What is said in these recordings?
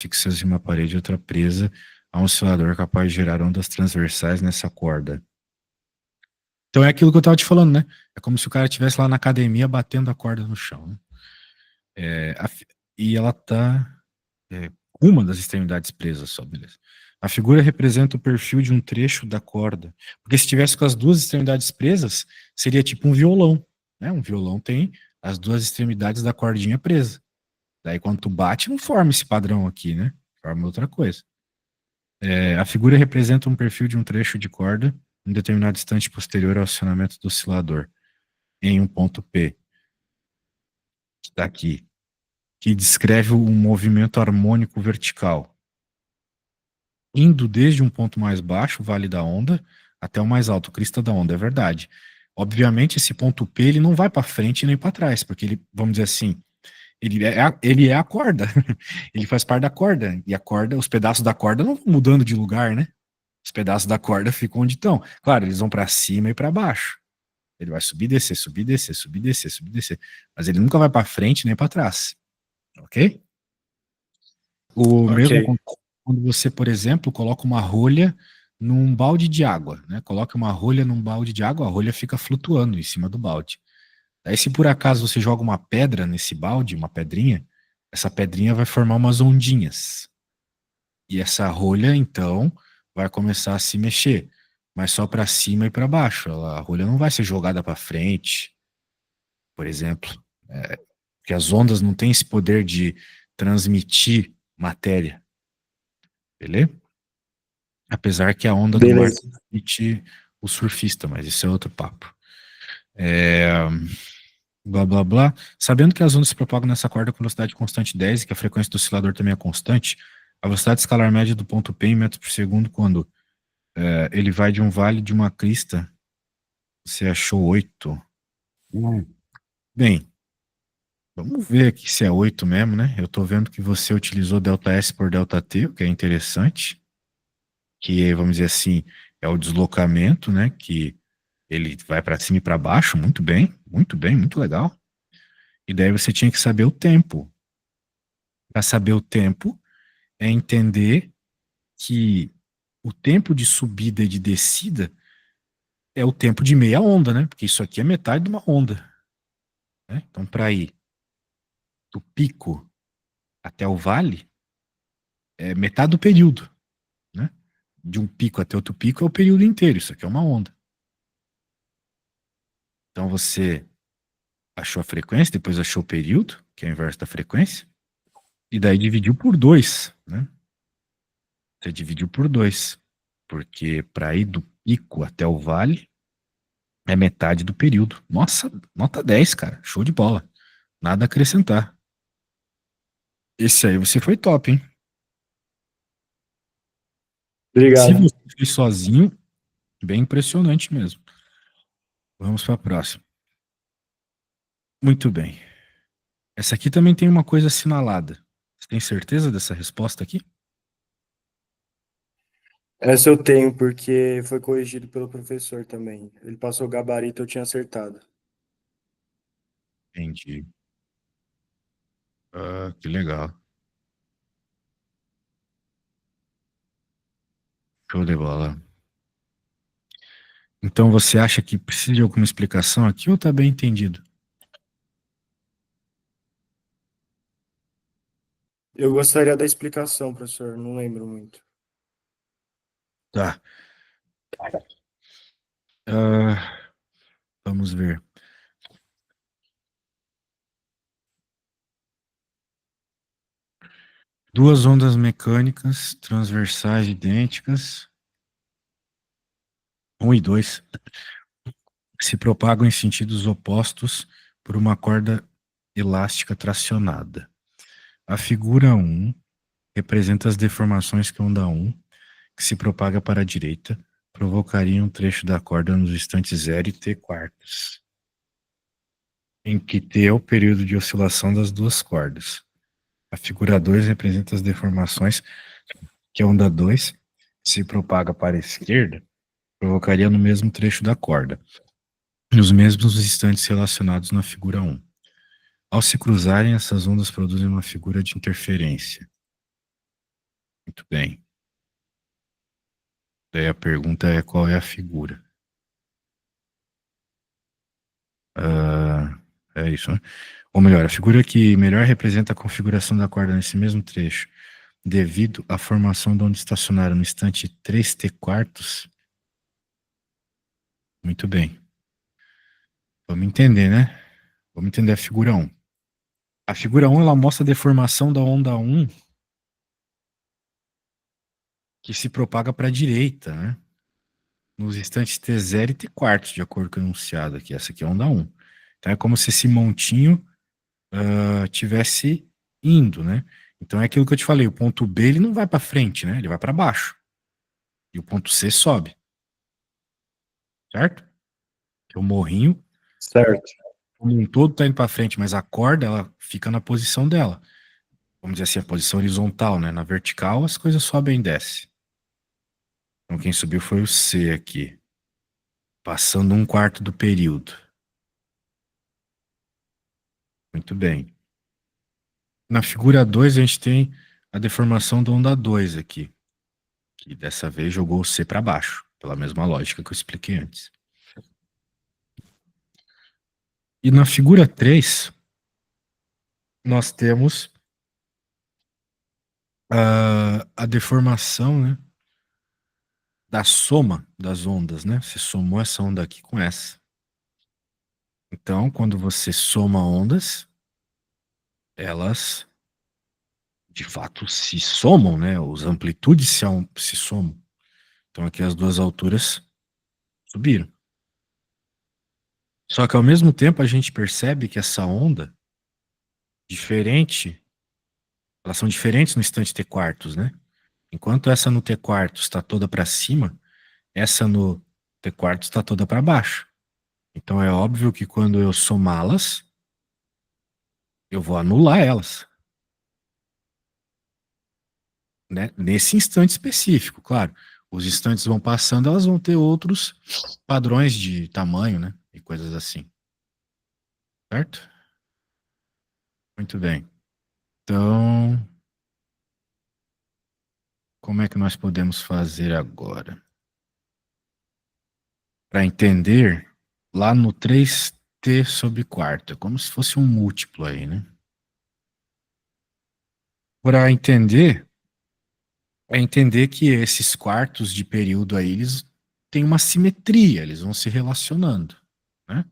fixas em uma parede e outra presa a um oscilador capaz de gerar ondas transversais nessa corda. Então é aquilo que eu tava te falando, né? É como se o cara estivesse lá na academia batendo a corda no chão, né? E ela tá com uma das extremidades presas só, beleza. A figura representa o perfil de um trecho da corda. Porque se tivesse com as duas extremidades presas, seria tipo um violão, né? Um violão tem as duas extremidades da cordinha presa. Daí quando tu bate, não forma esse padrão aqui, né? Forma outra coisa. A figura representa um perfil de um trecho de corda em determinado instante posterior ao acionamento do oscilador, em um ponto P, que está aqui, que descreve um movimento harmônico vertical, indo desde um ponto mais baixo, o vale da onda, até o mais alto, crista da onda, é verdade. Obviamente, esse ponto P ele não vai para frente nem para trás, porque ele, vamos dizer assim, ele é a corda, ele faz parte da corda, e a corda, os pedaços da corda não vão mudando de lugar, né? Os pedaços da corda ficam onde estão. Claro, eles vão para cima e para baixo. Ele vai subir, descer, subir, descer, subir, descer, subir, descer. Mas ele nunca vai para frente nem para trás. Ok? O Ok. mesmo acontece quando você, por exemplo, coloca uma rolha num balde de água, né? Coloca uma rolha num balde de água, a rolha fica flutuando em cima do balde. Daí, se por acaso você joga uma pedra nesse balde, uma pedrinha, essa pedrinha vai formar umas ondinhas. E essa rolha, então, vai começar a se mexer, mas só para cima e para baixo. A rolha não vai ser jogada para frente, por exemplo, porque as ondas não têm esse poder de transmitir matéria, beleza? Apesar que a onda do mar Beleza. transmite o surfista, mas isso é outro papo. É, blá blá blá. Sabendo que as ondas se propagam nessa corda com velocidade constante 10 e que a frequência do oscilador também é constante, a velocidade escalar média do ponto P em metros por segundo quando ele vai de um vale de uma crista. Você achou 8. Bem, vamos ver aqui se é 8 mesmo, né? Eu tô vendo que você utilizou ΔS por ΔT, o que é interessante. Que, vamos dizer assim, é o deslocamento, né? Que ele vai para cima e para baixo, muito bem, muito legal. E daí você tinha que saber o tempo. Para saber o tempo, é entender que o tempo de subida e de descida é o tempo de meia onda, né? Porque isso aqui é metade de uma onda, né? Então, para ir do pico até o vale, é metade do período, né? De um pico até outro pico é o período inteiro. Isso aqui é uma onda. Então, você achou a frequência, depois achou o período, que é o inverso da frequência, e daí dividiu por 2, né? Você dividiu por 2, porque para ir do pico até o vale é metade do período. Nossa, nota 10, cara. Show de bola. Nada a acrescentar. Esse aí você foi top, hein? Se Obrigado. você fez sozinho, bem impressionante mesmo. Vamos para a próxima. Muito bem. Essa aqui também tem uma coisa assinalada. Você tem certeza dessa resposta aqui? Essa eu tenho porque foi corrigido pelo professor também. Ele passou o gabarito, eu tinha acertado. Entendi. Ah, que legal. Show de bola. Então você acha que precisa de alguma explicação aqui ou tá bem entendido? Eu gostaria da explicação, professor, não lembro muito. Tá. Ah, vamos ver. Duas ondas mecânicas transversais idênticas, um e 2, se propagam em sentidos opostos por uma corda elástica tracionada. A figura 1 representa as deformações que a onda 1, que se propaga para a direita, provocaria um trecho da corda nos instantes 0 e t quartos, em que t é o período de oscilação das duas cordas. A figura 2 representa as deformações que a onda 2 se propaga para a esquerda, provocaria no mesmo trecho da corda, nos mesmos instantes relacionados na figura 1. Ao se cruzarem, essas ondas produzem uma figura de interferência. Muito bem. Daí a pergunta é qual é a figura? Ah, é isso, né? Ou melhor, a figura que melhor representa a configuração da corda nesse mesmo trecho, devido à formação de onde estacionaram no instante 3t quartos. Muito bem. Vamos entender, né? Vamos entender a figura 1. A figura 1 ela mostra a deformação da onda 1 que se propaga para a direita, né? Nos instantes t0 e t quartos, de acordo com o enunciado aqui. Essa aqui é a onda 1. Então é como se esse montinho tivesse indo, né? Então é aquilo que eu te falei, o ponto B ele não vai para frente, né? Ele vai para baixo. E o ponto C sobe, certo? Que o morrinho, Certo. como um todo, tá indo para frente, mas a corda ela fica na posição dela. Vamos dizer assim, a posição horizontal, né? Na vertical as coisas sobem e descem. Então quem subiu foi o C aqui, passando 1/4 do período. Muito bem. Na figura 2 a gente tem a deformação da onda 2 aqui, que dessa vez jogou o C para baixo, pela mesma lógica que eu expliquei antes. E na figura 3, nós temos a deformação, né, da soma das ondas, né? Você somou essa onda aqui com essa. Então, quando você soma ondas, elas de fato se somam, né? As amplitudes se somam. Então aqui as duas alturas subiram. Só que ao mesmo tempo a gente percebe que essa onda diferente, elas são diferentes no instante t quartos, né? Enquanto essa no t quartos está toda para cima, essa no t quartos está toda para baixo. Então é óbvio que quando eu somá-las, eu vou anular elas, né? Nesse instante específico, claro. Os instantes vão passando, elas vão ter outros padrões de tamanho, né? E coisas assim. Certo? Muito bem. Então, como é que nós podemos fazer agora? Para entender, lá no 3t sobre quarto, é como se fosse um múltiplo aí, né? Para entender, é entender que esses quartos de período aí, eles têm uma simetria, eles vão se relacionando, né?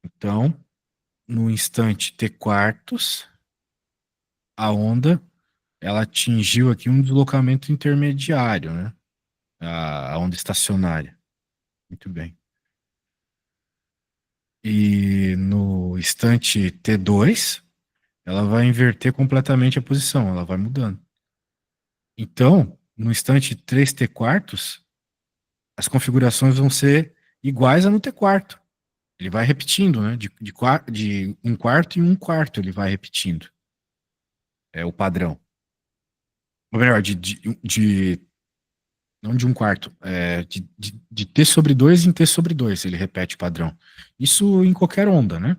Então, no instante t quartos, a onda, ela atingiu aqui um deslocamento intermediário, né? A onda estacionária. Muito bem. E no instante t2, ela vai inverter completamente a posição, ela vai mudando. Então, no instante 3t quartos, as configurações vão ser iguais a no t quarto. Ele vai repetindo, né? De 1/4 em 1/4 ele vai repetindo. É o padrão. Ou melhor, não de 1/4, de t sobre 2 em t sobre 2 ele repete o padrão. Isso em qualquer onda, né?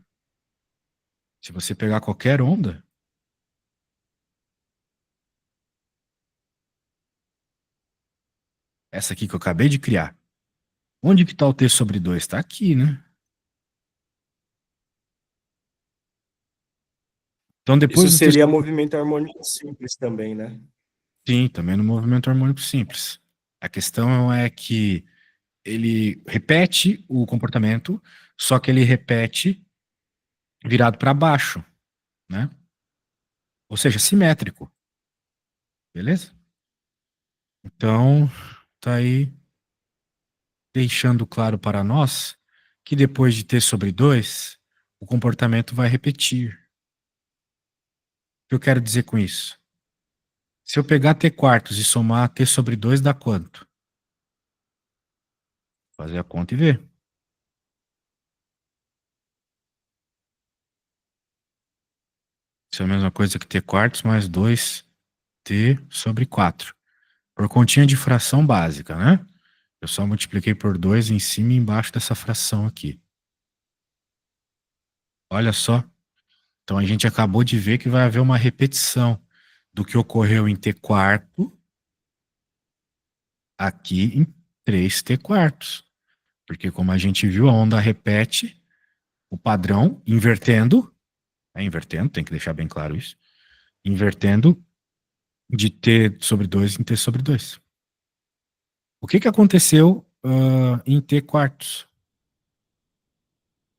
Se você pegar qualquer onda, essa aqui que eu acabei de criar, onde que está o t sobre 2? Está aqui, né? Então Isso depois do t seria sobre... movimento harmônico simples também, né? Sim, também no movimento harmônico simples. A questão é que ele repete o comportamento, só que ele repete virado para baixo, né? Ou seja, simétrico. Beleza? Então, tá aí deixando claro para nós que depois de t sobre 2, o comportamento vai repetir. O que eu quero dizer com isso? Se eu pegar t quartos e somar t sobre 2 dá quanto? Fazer a conta e ver. Isso é a mesma coisa que t quartos mais 2t sobre 4. Por continha de fração básica, né? Eu só multipliquei por 2 em cima e embaixo dessa fração aqui. Olha só. Então a gente acabou de ver que vai haver uma repetição do que ocorreu em T quarto aqui em 3T quartos. Porque como a gente viu, a onda repete o padrão invertendo, invertendo, tem que deixar bem claro isso, invertendo de T sobre 2 em T sobre 2. O que aconteceu em T quartos?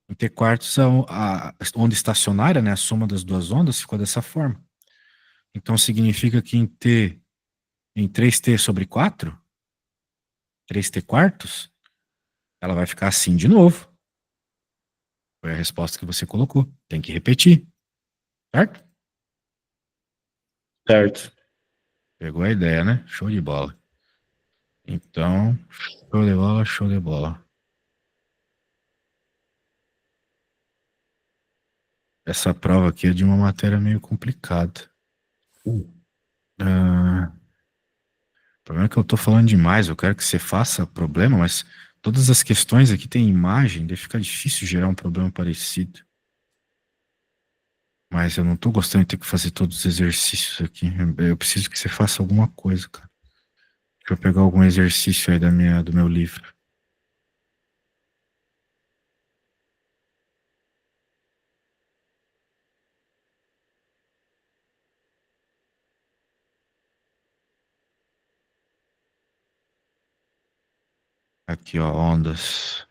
Em T quartos, a onda estacionária, né, a soma das duas ondas, ficou dessa forma. Então, significa que em 3T sobre 4, 3T quartos, ela vai ficar assim de novo. Foi a resposta que você colocou. Tem que repetir, certo? Certo. Pegou a ideia, né? Show de bola. Então, show de bola, show de bola. Essa prova aqui é de uma matéria meio complicada. Ah, o problema é que eu tô falando demais, eu quero que você faça problema, mas todas as questões aqui têm imagem, daí fica difícil gerar um problema parecido. Mas eu não tô gostando de ter que fazer todos os exercícios aqui. Eu preciso que você faça alguma coisa, cara. Deixa eu pegar algum exercício aí do meu livro. Aqui, ó, ondas.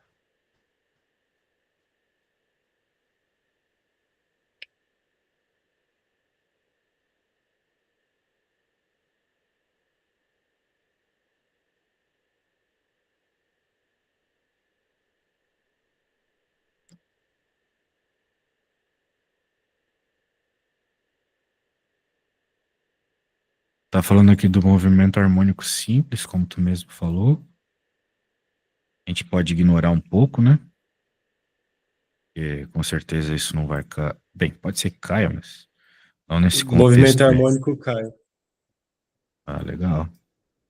Tá falando aqui do movimento harmônico simples, como tu mesmo falou. A gente pode ignorar um pouco, né? Porque com certeza isso não vai cair. Bem, pode ser que caia, mas não nesse Movimento contexto aí. harmônico, Caio. Ah, legal.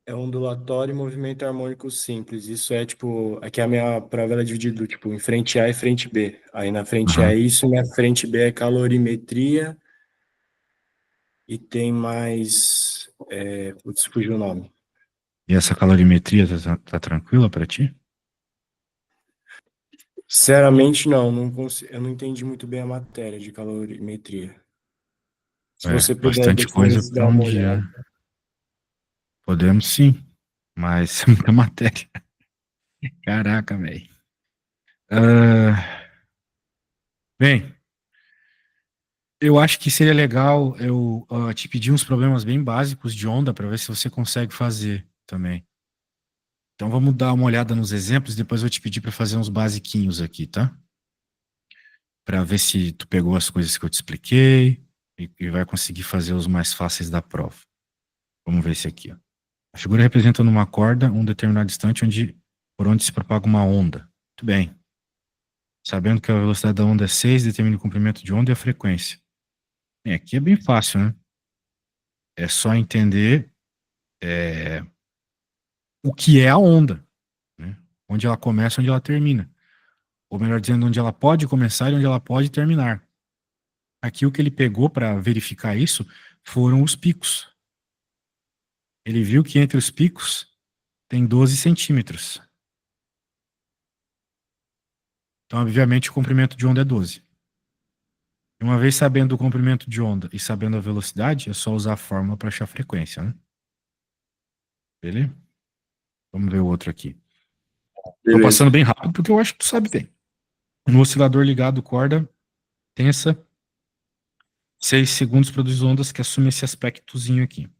É ondulatório e movimento harmônico simples. Isso é tipo, aqui a minha prova ela é dividida tipo em frente A e frente B. Aí na frente A é Aham. isso, na frente B é calorimetria e tem mais, putz, fugiu o nome. E essa calorimetria tá tranquila pra ti? Sinceramente, eu não entendi muito bem a matéria de calorimetria. Se É, você puder bastante coisa depois dar pra um uma dia, olhada. né? Podemos sim, mas é muita matéria. Caraca, velho. Bem, eu acho que seria legal eu te pedir uns problemas bem básicos de onda para ver se você consegue fazer também. Então vamos dar uma olhada nos exemplos, depois eu vou te pedir para fazer uns basiquinhos aqui, tá? Para ver se tu pegou as coisas que eu te expliquei e vai conseguir fazer os mais fáceis da prova. Vamos ver esse aqui, ó. A figura representa numa corda um determinado instante por onde se propaga uma onda. Muito bem. Sabendo que a velocidade da onda é 6, determine o comprimento de onda e a frequência. Bem, aqui é bem fácil, né? É só entender o que é a onda, né? Onde ela começa, onde ela termina. Ou melhor dizendo, onde ela pode começar e onde ela pode terminar. Aqui o que ele pegou para verificar isso foram os picos. Ele viu que entre os picos tem 12 centímetros. Então, obviamente, o comprimento de onda é 12. E uma vez sabendo o comprimento de onda e sabendo a velocidade, é só usar a fórmula para achar a frequência, né? Beleza? Vamos ver o outro aqui. Estou Beleza. passando bem rápido porque eu acho que tu sabe bem. No oscilador ligado corda tensa, 6 segundos produz ondas que assumem esse aspectozinho aqui.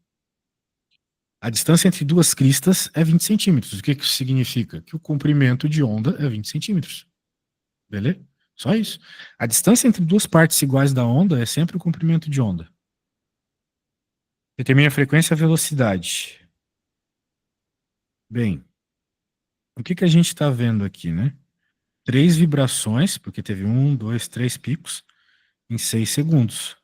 A distância entre duas cristas é 20 centímetros. O que isso significa? Que o comprimento de onda é 20 centímetros. Beleza? Só isso. A distância entre duas partes iguais da onda é sempre o comprimento de onda. Determina a frequência e a velocidade. Bem, o que a gente está vendo aqui, né? 3 vibrações, porque teve 1, 2, 3 picos, em 6 segundos.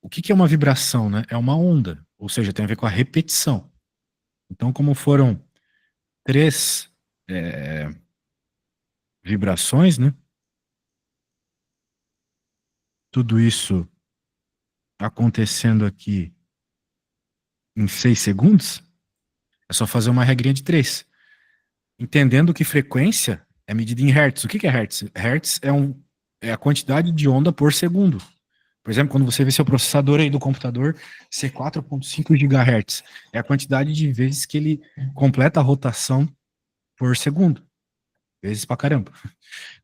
O que é uma vibração, né? É uma onda, ou seja, tem a ver com a repetição. Então, como foram 3 vibrações, né? Tudo isso acontecendo aqui em 6 segundos, é só fazer uma regrinha de 3. Entendendo que frequência é medida em hertz. O que que é hertz? Hertz é a quantidade de onda por segundo. Por exemplo, quando você vê seu processador aí do computador ser 4,5 GHz, é a quantidade de vezes que ele completa a rotação por segundo. Vezes pra caramba.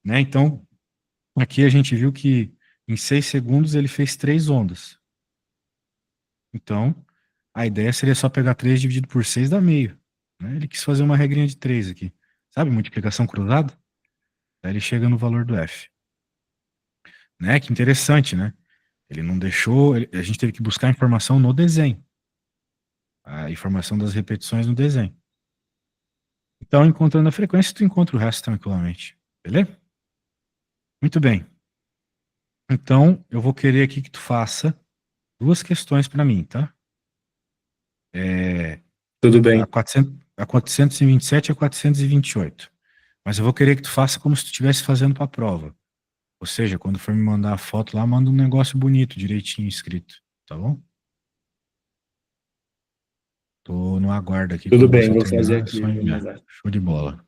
Né? Então, aqui a gente viu que em 6 segundos ele fez 3 ondas. Então, a ideia seria só pegar 3 dividido por 6 dá meio. Né? Ele quis fazer uma regrinha de 3 aqui. Sabe, multiplicação cruzada? Aí ele chega no valor do F. Né? Que interessante, né? Ele não deixou. A gente teve que buscar informação no desenho. A informação das repetições no desenho. Então, encontrando a frequência, tu encontra o resto tranquilamente. Beleza? Muito bem. Então, eu vou querer aqui que tu faça duas questões para mim, tá? É, Tudo a bem. 400, a 427 e a 428. Mas eu vou querer que tu faça como se tu estivesse fazendo para a prova. Ou seja, quando for me mandar a foto lá, manda um negócio bonito, direitinho escrito. Tá bom? Tô no aguardo aqui. Tudo Quando bem, você vou fazer terminar, é aqui, só vou enviar. mandar. Show de bola.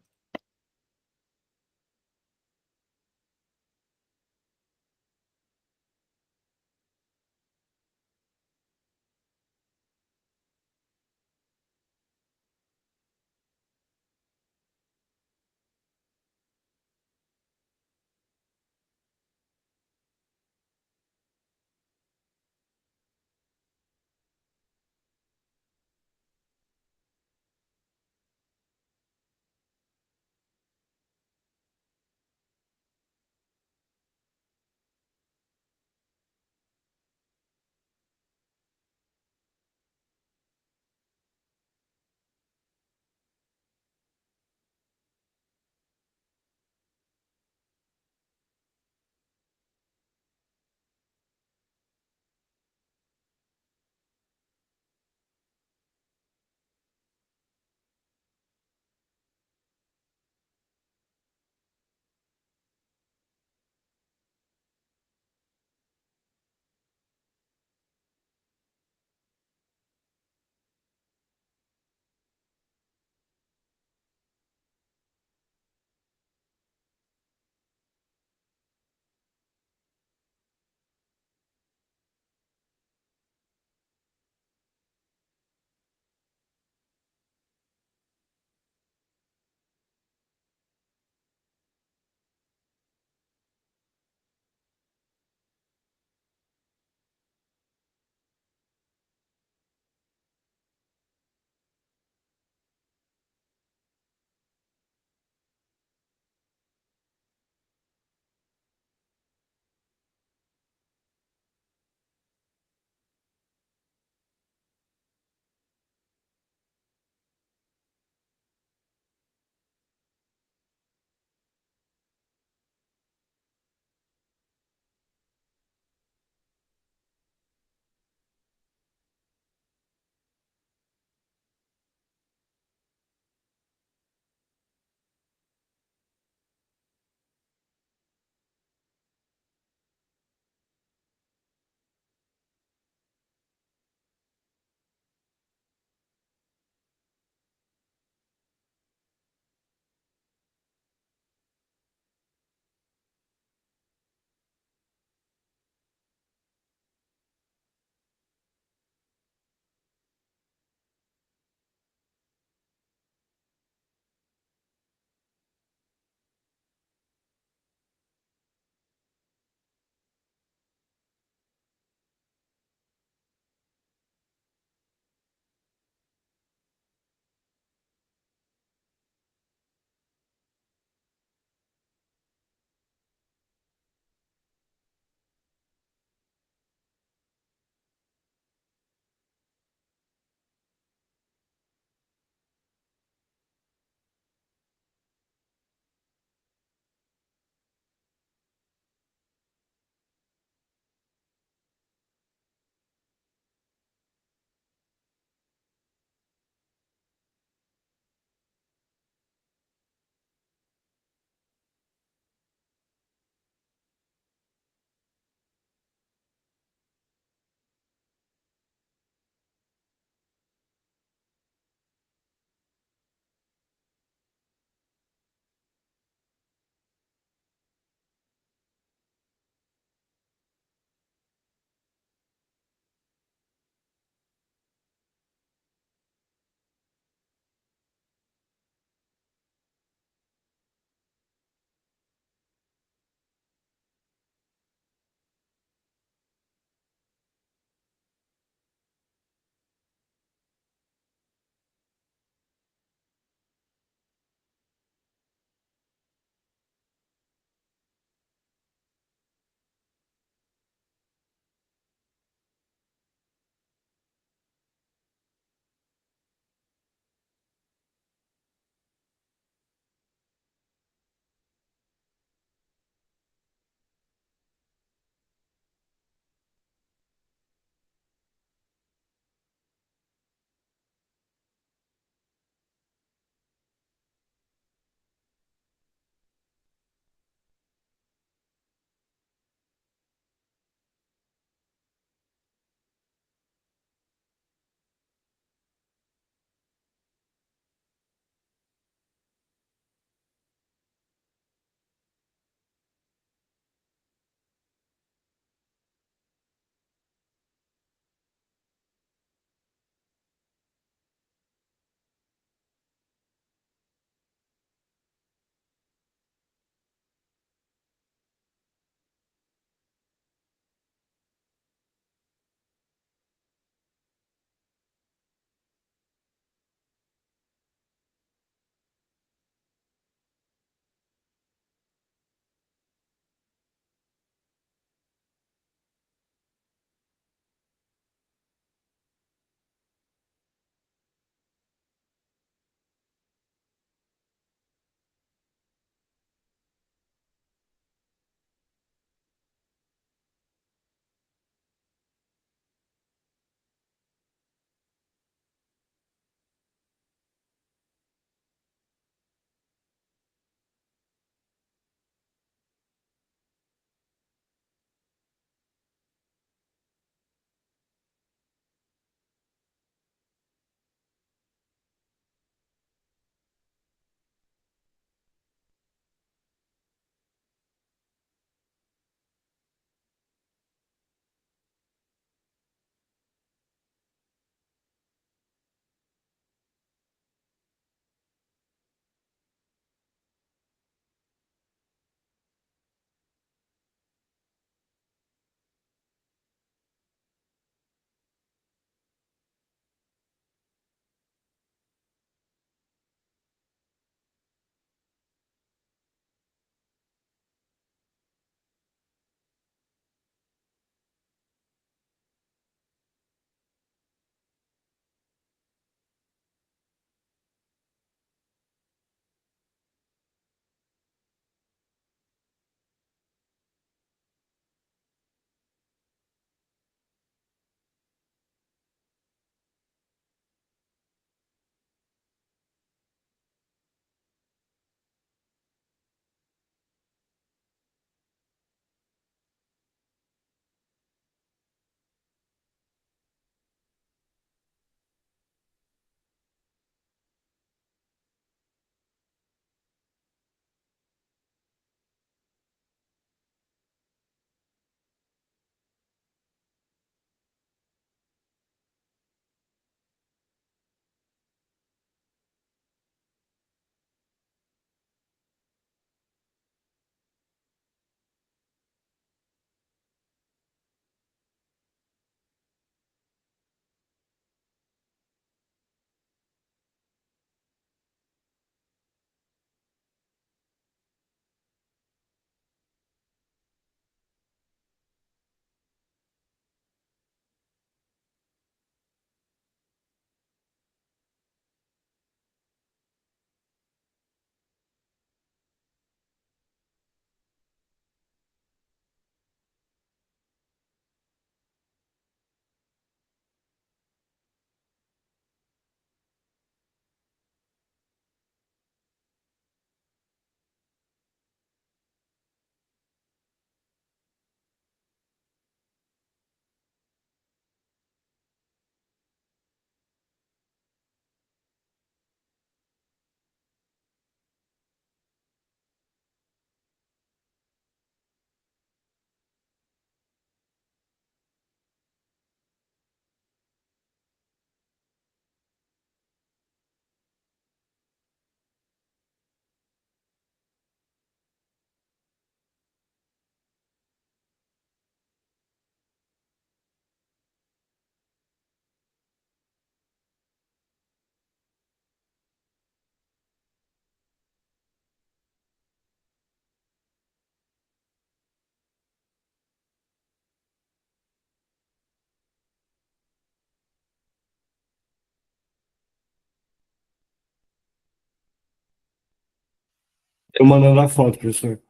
Eu mandando a foto, professor.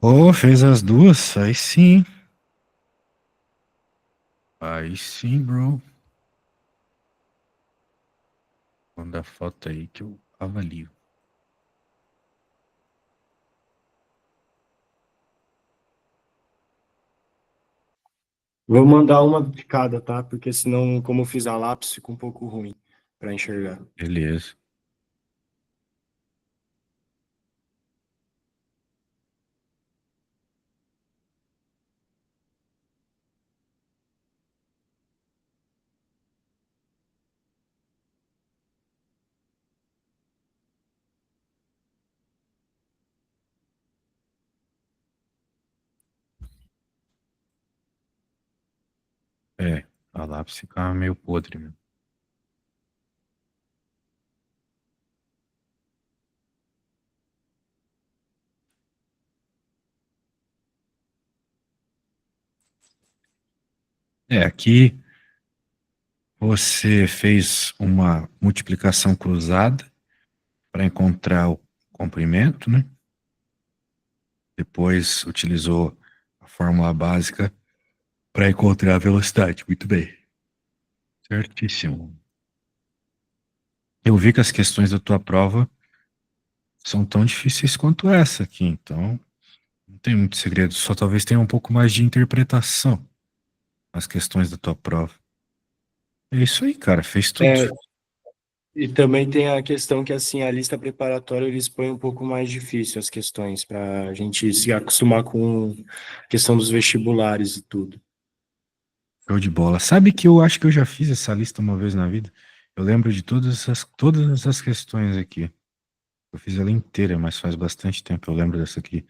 Oh, fez as duas? Aí sim. Aí sim, bro. Manda a foto aí que eu avalio. Vou mandar uma de cada, tá? Porque senão, como eu fiz a lápis, fica um pouco ruim para enxergar. Beleza. É, a lápis ficava meio podre mesmo. É, aqui você fez uma multiplicação cruzada para encontrar o comprimento, né? Depois utilizou a fórmula básica para encontrar a velocidade. Muito bem. Certíssimo. Eu vi que as questões da tua prova são tão difíceis quanto essa aqui, então não tem muito segredo. Só talvez tenha um pouco mais de interpretação as questões da tua prova. É isso aí, cara. Fez tudo. É, e também tem a questão que, assim, a lista preparatória eles põem um pouco mais difícil as questões, para a gente se acostumar com a questão dos vestibulares e tudo. Show de bola. Sabe que eu acho que eu já fiz essa lista uma vez na vida? Eu lembro de todas essas questões aqui. Eu fiz ela inteira, mas faz bastante tempo eu lembro dessa aqui.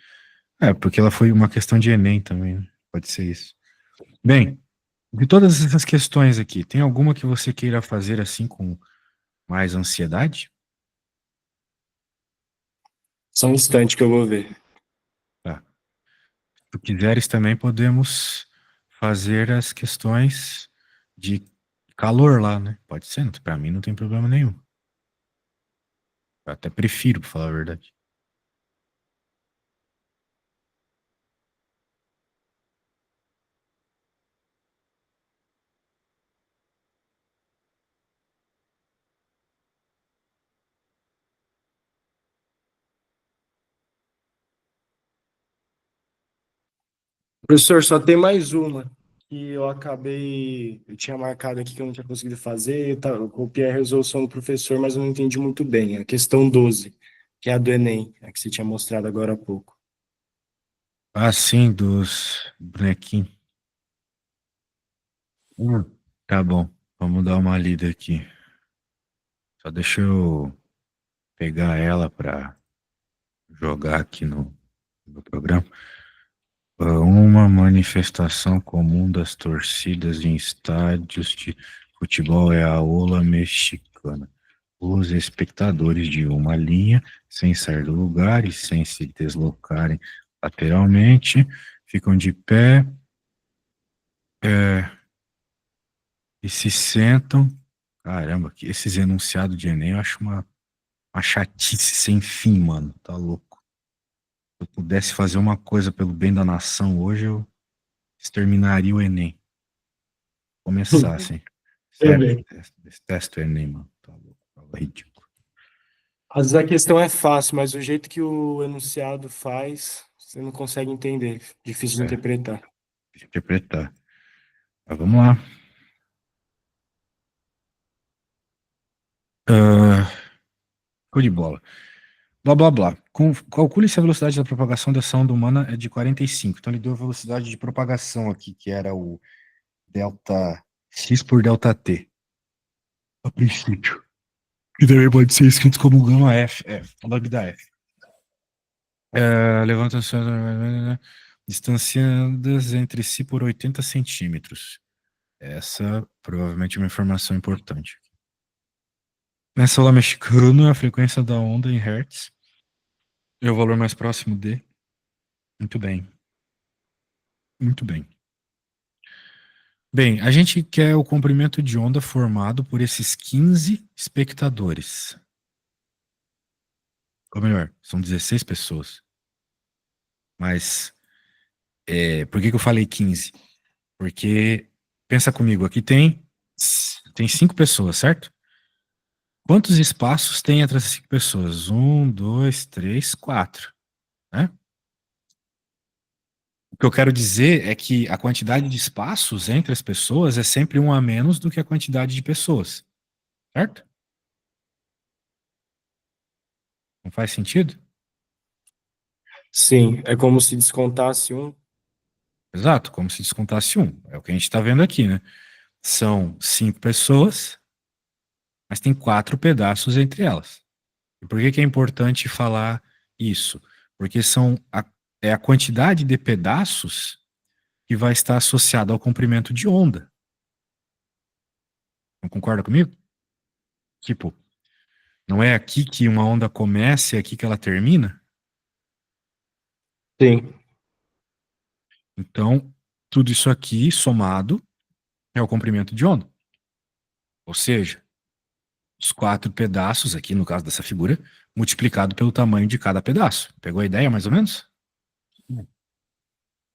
É, porque ela foi uma questão de Enem também, né? Pode ser isso. Bem, de todas essas questões aqui, tem alguma que você queira fazer assim com mais ansiedade? Só um instante que eu vou ver. Tá. Se tu quiseres também podemos fazer as questões de calor lá, né? Pode ser, pra mim não tem problema nenhum. Eu até prefiro, pra falar a verdade. Professor, só tem mais uma que eu acabei. Eu tinha marcado aqui que eu não tinha conseguido fazer. Eu copiei a resolução do professor, mas eu não entendi muito bem. A questão 12, que é a do Enem, a que você tinha mostrado agora há pouco. Ah, sim, dos bonequinhos. Hum. Tá bom, vamos dar uma lida aqui. Só deixa eu pegar ela pra jogar aqui no programa. Uma manifestação comum das torcidas em estádios de futebol é a ola mexicana. Os espectadores de uma linha, sem sair do lugar e sem se deslocarem lateralmente, ficam de pé, e se sentam. Caramba, que esses enunciados de Enem eu acho uma chatice sem fim, mano. Tá louco. Se eu pudesse fazer uma coisa pelo bem da nação hoje, eu exterminaria o Enem. Começar, assim. Sério, Também. detesto o Enem, mano. Tá louco. Tá ridículo. Às vezes a questão é fácil, mas o jeito que o enunciado faz, você não consegue entender. Difícil de É, interpretar. de interpretar. Mas vamos lá. Ah, show de bola. Blá, blá, blá. Calcule se a velocidade da propagação dessa onda humana é de 45. Então, ele deu a velocidade de propagação aqui, que era o delta x por delta t, a princípio. Que também pode ser escrito como gama f, lambda f. Levanta-se distanciadas entre si por 80 centímetros. Essa provavelmente é uma informação importante. Nessa aula mexicana, a frequência da onda em hertz é o valor mais próximo de. Muito bem, muito bem. Bem, a gente quer o comprimento de onda formado por esses 15 espectadores. Ou melhor, são 16 pessoas. Mas por que que eu falei 15? Porque, pensa comigo, aqui tem 5 pessoas, certo? Quantos espaços tem entre as 5 pessoas? Um, dois, três, quatro, né? O que eu quero dizer é que a quantidade de espaços entre as pessoas é sempre um a menos do que a quantidade de pessoas, certo? Não faz sentido? Sim, é como se descontasse um. Exato, como se descontasse um. É o que a gente está vendo aqui, né? São 5 pessoas, mas tem 4 pedaços entre elas. E por que que é importante falar isso? Porque é a quantidade de pedaços que vai estar associada ao comprimento de onda. Não concorda comigo? Tipo, não é aqui que uma onda começa e é aqui que ela termina? Sim, Então, tudo isso aqui somado é o comprimento de onda. Ou seja, os 4 pedaços, aqui no caso dessa figura, multiplicado pelo tamanho de cada pedaço. Pegou a ideia, mais ou menos?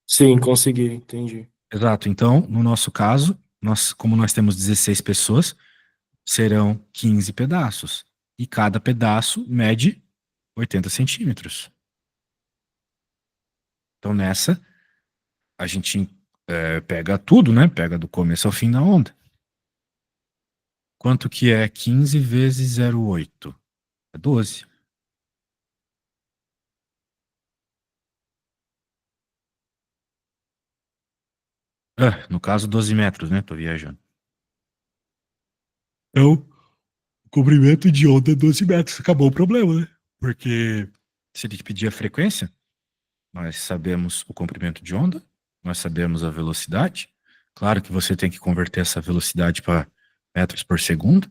sim, consegui, entendi. Exato. Então, no nosso caso, como nós temos 16 pessoas, serão 15 pedaços. E cada pedaço mede 80 centímetros. Então, nessa, a gente pega tudo, né? Pega do começo ao fim da onda. Quanto que é 15 vezes 0,8? É 12. Ah, no caso, 12 metros, né? Tô viajando. Então, o comprimento de onda é 12 metros. Acabou o problema, né? Porque se ele te pedir a frequência, nós sabemos o comprimento de onda, nós sabemos a velocidade. Claro que você tem que converter essa velocidade para metros por segundo,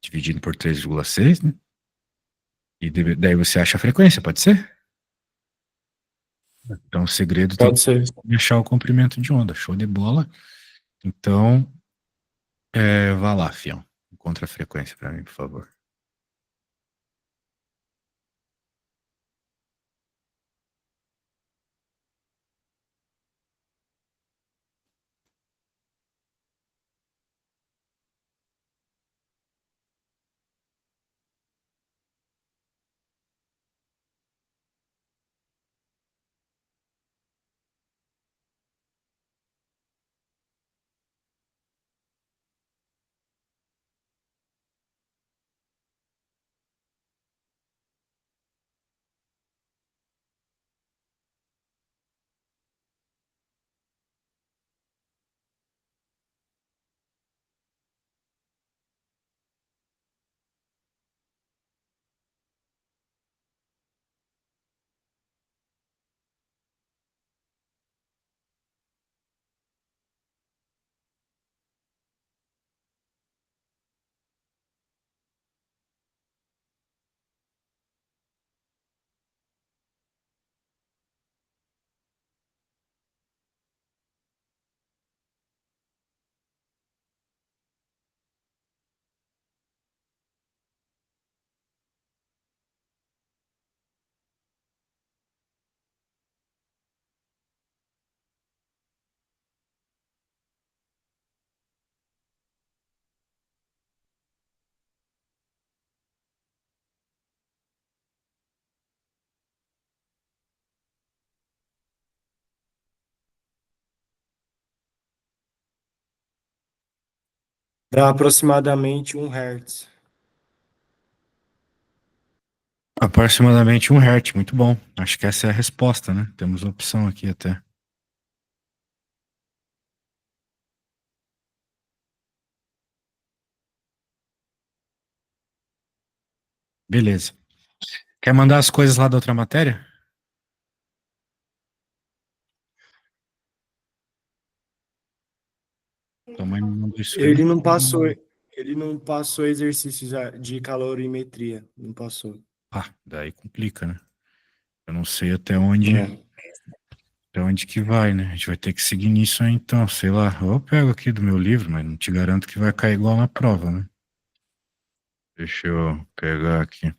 dividido por 3,6, né? E daí você acha a frequência, pode ser? Então o segredo está Pode ser. em achar o comprimento de onda. Show de bola. Então, vá lá, fião. Encontra a frequência para mim, por favor. Dá aproximadamente 1 Hz. Aproximadamente 1 Hz, muito bom. Acho que essa é a resposta, né? Temos uma opção aqui até. Beleza. Quer mandar as coisas lá da outra matéria? Tua mãe me mandou isso aí. Ele não passou exercícios de calorimetria, não passou. Ah, daí complica, né? Eu não sei É. até onde que vai, né? A gente vai ter que seguir nisso aí, então, sei lá. Eu pego aqui do meu livro, mas não te garanto que vai cair igual na prova, né? Deixa eu pegar aqui.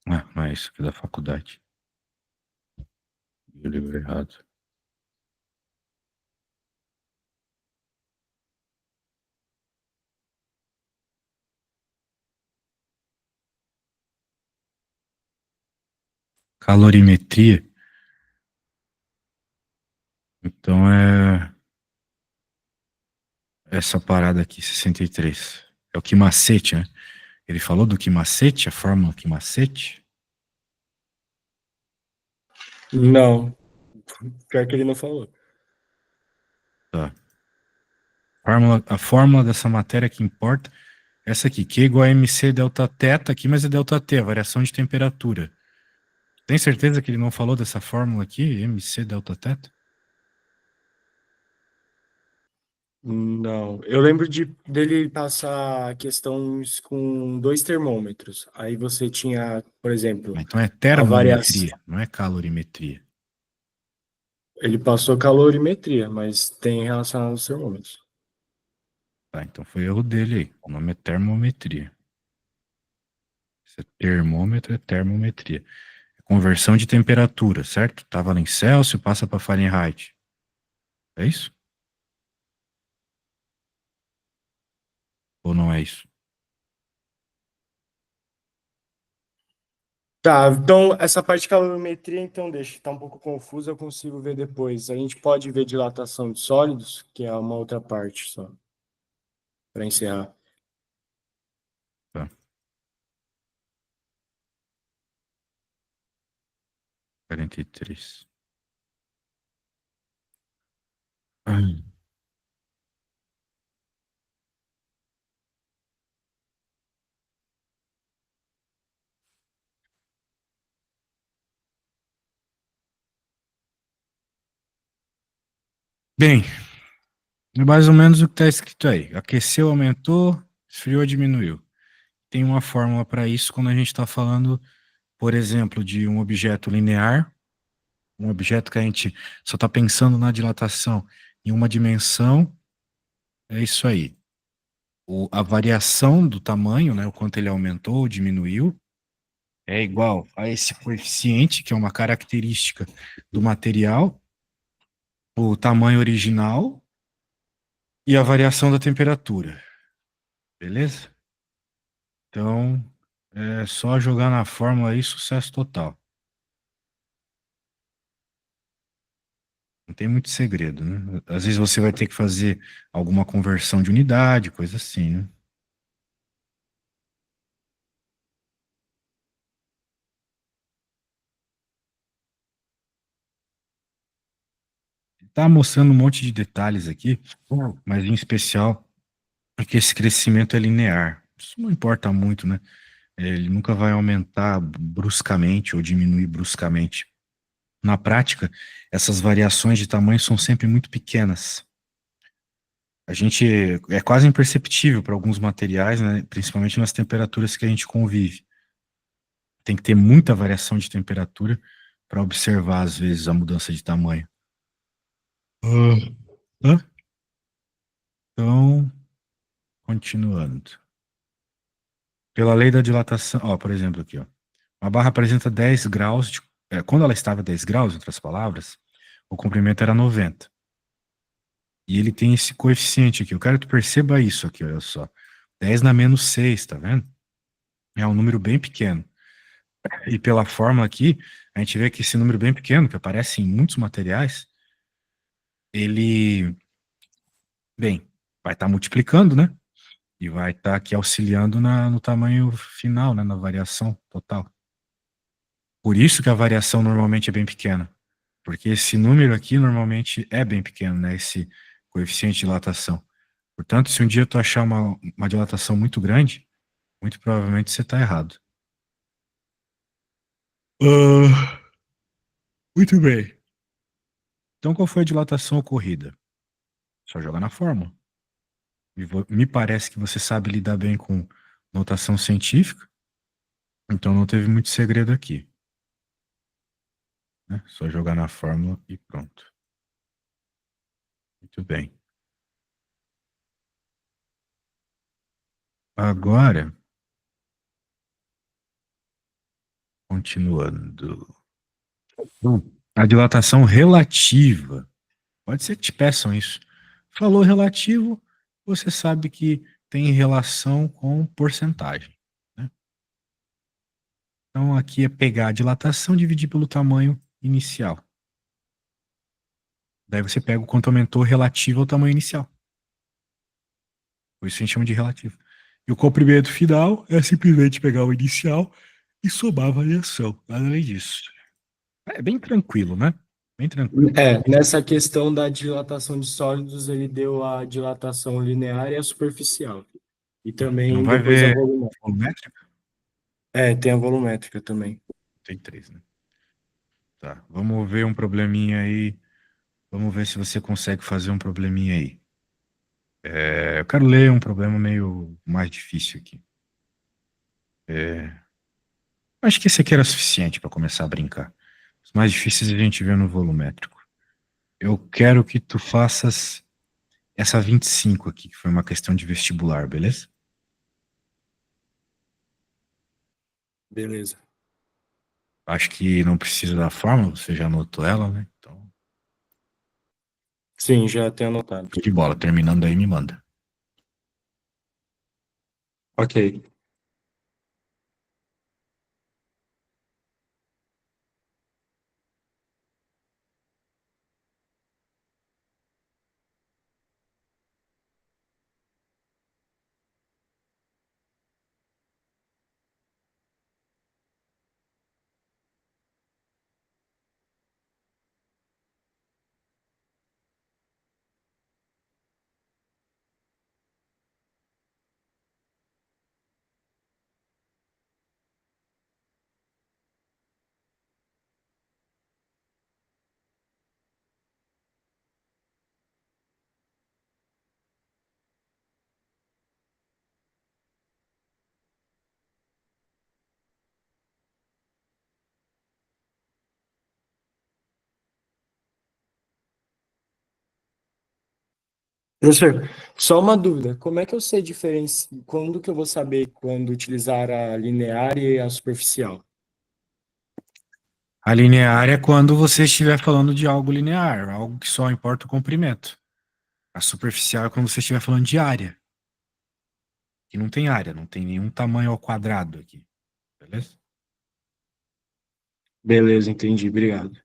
Ah, não é isso aqui da faculdade. Eu livro errado. Calorimetria. Então é essa parada aqui, 63. É o que macete, né? Ele falou do que macete, a fórmula que macete. Não, pior que ele não falou. Tá. A fórmula dessa matéria que importa é essa aqui, Q igual a mc delta θ aqui, mas é delta T, a variação de temperatura. Tem certeza que ele não falou dessa fórmula aqui, mc delta θ? Não, eu lembro dele passar questões com dois termômetros. Aí você tinha, por exemplo, Ah, então é a variação. termometria, não é calorimetria. Ele passou calorimetria, mas tem relação aos termômetros. Tá, então foi erro dele aí. O nome é termometria. Esse é termômetro, é termometria. É conversão de temperatura, certo? Tava lá em Celsius, passa para Fahrenheit. É isso? Ou não é isso? Tá, então essa parte de calorimetria, então deixa, tá um pouco confusa, eu consigo ver depois. A gente pode ver dilatação de sólidos, que é uma outra parte só, para encerrar. Tá, 43. Ai. Bem, é mais ou menos o que está escrito aí. Aqueceu, aumentou, esfriou, diminuiu. Tem uma fórmula para isso quando a gente está falando, por exemplo, de um objeto linear, um objeto que a gente só está pensando na dilatação em uma dimensão, é isso aí. A variação do tamanho, né, o quanto ele aumentou ou diminuiu, é igual a esse coeficiente, que é uma característica do material, o tamanho original e a variação da temperatura. Beleza? Então, é só jogar na fórmula aí, sucesso total. Não tem muito segredo, né? Às vezes você vai ter que fazer alguma conversão de unidade, coisa assim, né? Tá mostrando um monte de detalhes aqui, mas em especial é que esse crescimento é linear. Isso não importa muito, né? Ele nunca vai aumentar bruscamente ou diminuir bruscamente. Na prática, essas variações de tamanho são sempre muito pequenas. A gente é quase imperceptível para alguns materiais, né? Principalmente nas temperaturas que a gente convive. Tem que ter muita variação de temperatura para observar, às vezes, a mudança de tamanho. Ah, hã? Então, continuando. Pela lei da dilatação, ó, por exemplo, aqui, ó. Uma barra apresenta 10 graus, quando ela estava a 10 graus, em outras palavras, o comprimento era 90. E ele tem esse coeficiente aqui. Eu quero que tu perceba isso aqui, olha só. 10 na menos 6, tá vendo? É um número bem pequeno. E pela fórmula aqui, a gente vê que esse número bem pequeno, que aparece em muitos materiais, ele, bem, vai estar multiplicando, né? E vai estar aqui auxiliando no tamanho final, né? Na variação total. Por isso que a variação normalmente é bem pequena. Porque esse número aqui normalmente é bem pequeno, né? Esse coeficiente de dilatação. Portanto, se um dia tu achar uma dilatação muito grande, muito provavelmente você está errado. Ah, muito bem. Então, qual foi a dilatação ocorrida? Só joga na fórmula. Me parece que você sabe lidar bem com notação científica, então não teve muito segredo aqui, né? Só jogar na fórmula e pronto. Muito bem. Agora, continuando. A dilatação relativa. Pode ser que te peçam isso. Falou relativo, você sabe que tem relação com porcentagem, né? Então, aqui é pegar a dilatação e dividir pelo tamanho inicial. Daí você pega o quanto aumentou relativo ao tamanho inicial. Por isso a gente chama de relativo. E o comprimento final é simplesmente pegar o inicial e somar a variação. Nada além disso. É bem tranquilo, né? Bem tranquilo. Nessa questão da dilatação de sólidos, ele deu a dilatação linear e a superficial. E Não também vai depois a ver volumétrica. volumétrica? Tem a volumétrica também. Tem três, né? Tá. Vamos ver um probleminha aí. Vamos ver se você consegue fazer um probleminha aí. Eu quero ler um problema meio mais difícil aqui. Acho que esse aqui era suficiente para começar a brincar. Os mais difíceis a gente vê no volumétrico. Eu quero que tu faças essa 25 aqui, que foi uma questão de vestibular, beleza? Beleza. Acho que não precisa da fórmula, você já anotou ela, né? Então, Sim, já tenho anotado. de bola. Terminando aí, me manda. Ok. Professor, só uma dúvida. Como é que eu sei diferenciar? Quando que eu vou saber quando utilizar a linear e a superficial? A linear é quando você estiver falando de algo linear, algo que só importa o comprimento. A superficial é quando você estiver falando de área, que não tem área, não tem nenhum tamanho ao quadrado aqui, beleza? Beleza, entendi. Obrigado.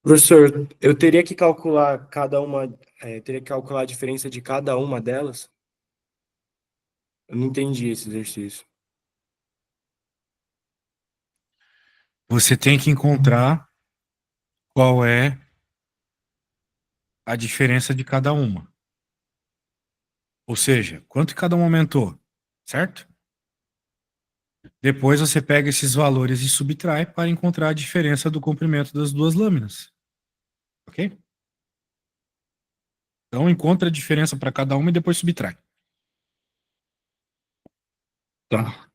Professor, eu teria que calcular teria que calcular a diferença de cada uma delas? Eu não entendi esse exercício. Você tem que encontrar qual é a diferença de cada uma. Ou seja, quanto cada uma aumentou, certo? Depois você pega esses valores e subtrai para encontrar a diferença do comprimento das duas lâminas. Ok? Então encontra a diferença para cada uma e depois subtrai. Tá.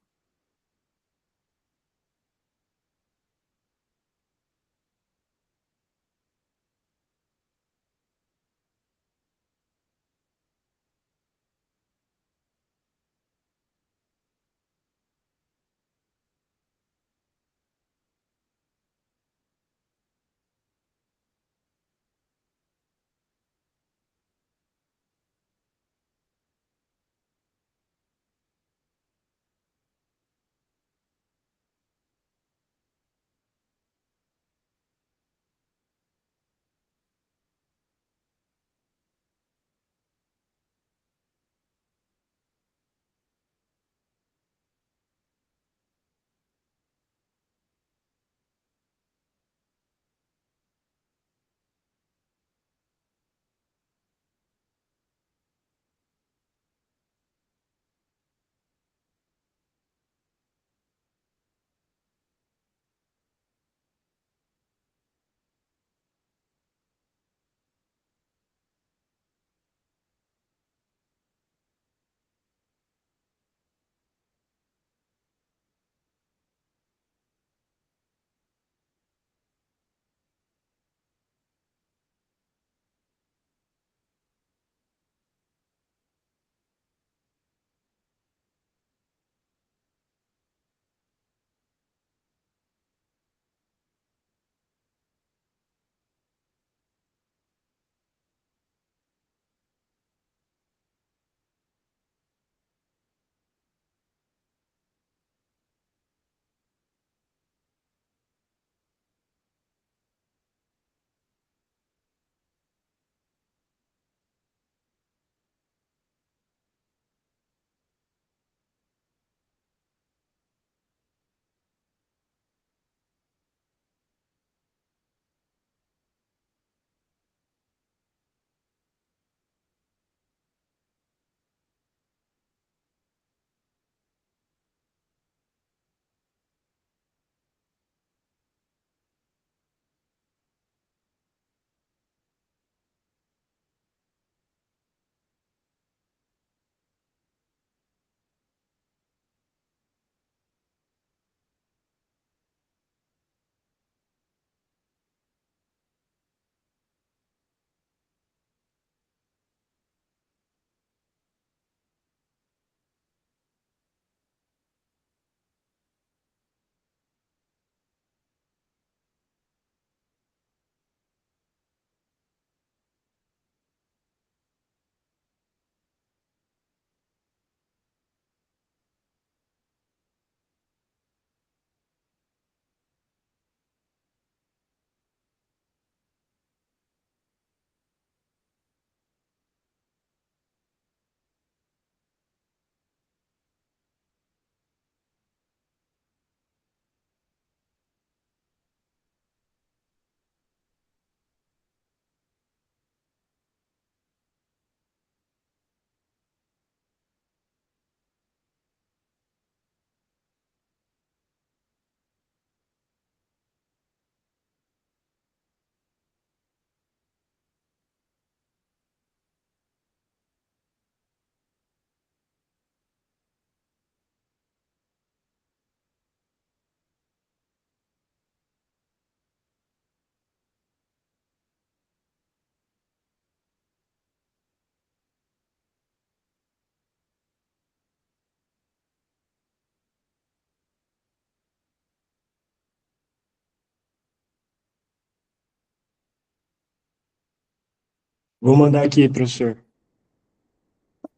Vou mandar aqui, professor.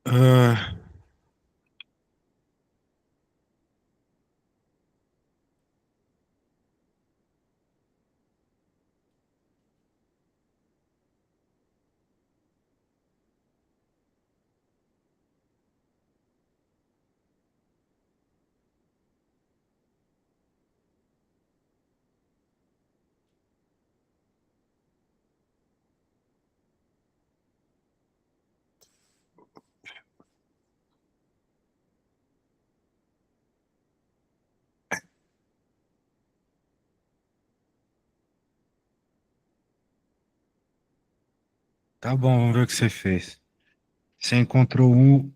Ah, Tá bom, vamos ver o que você fez. Você encontrou um.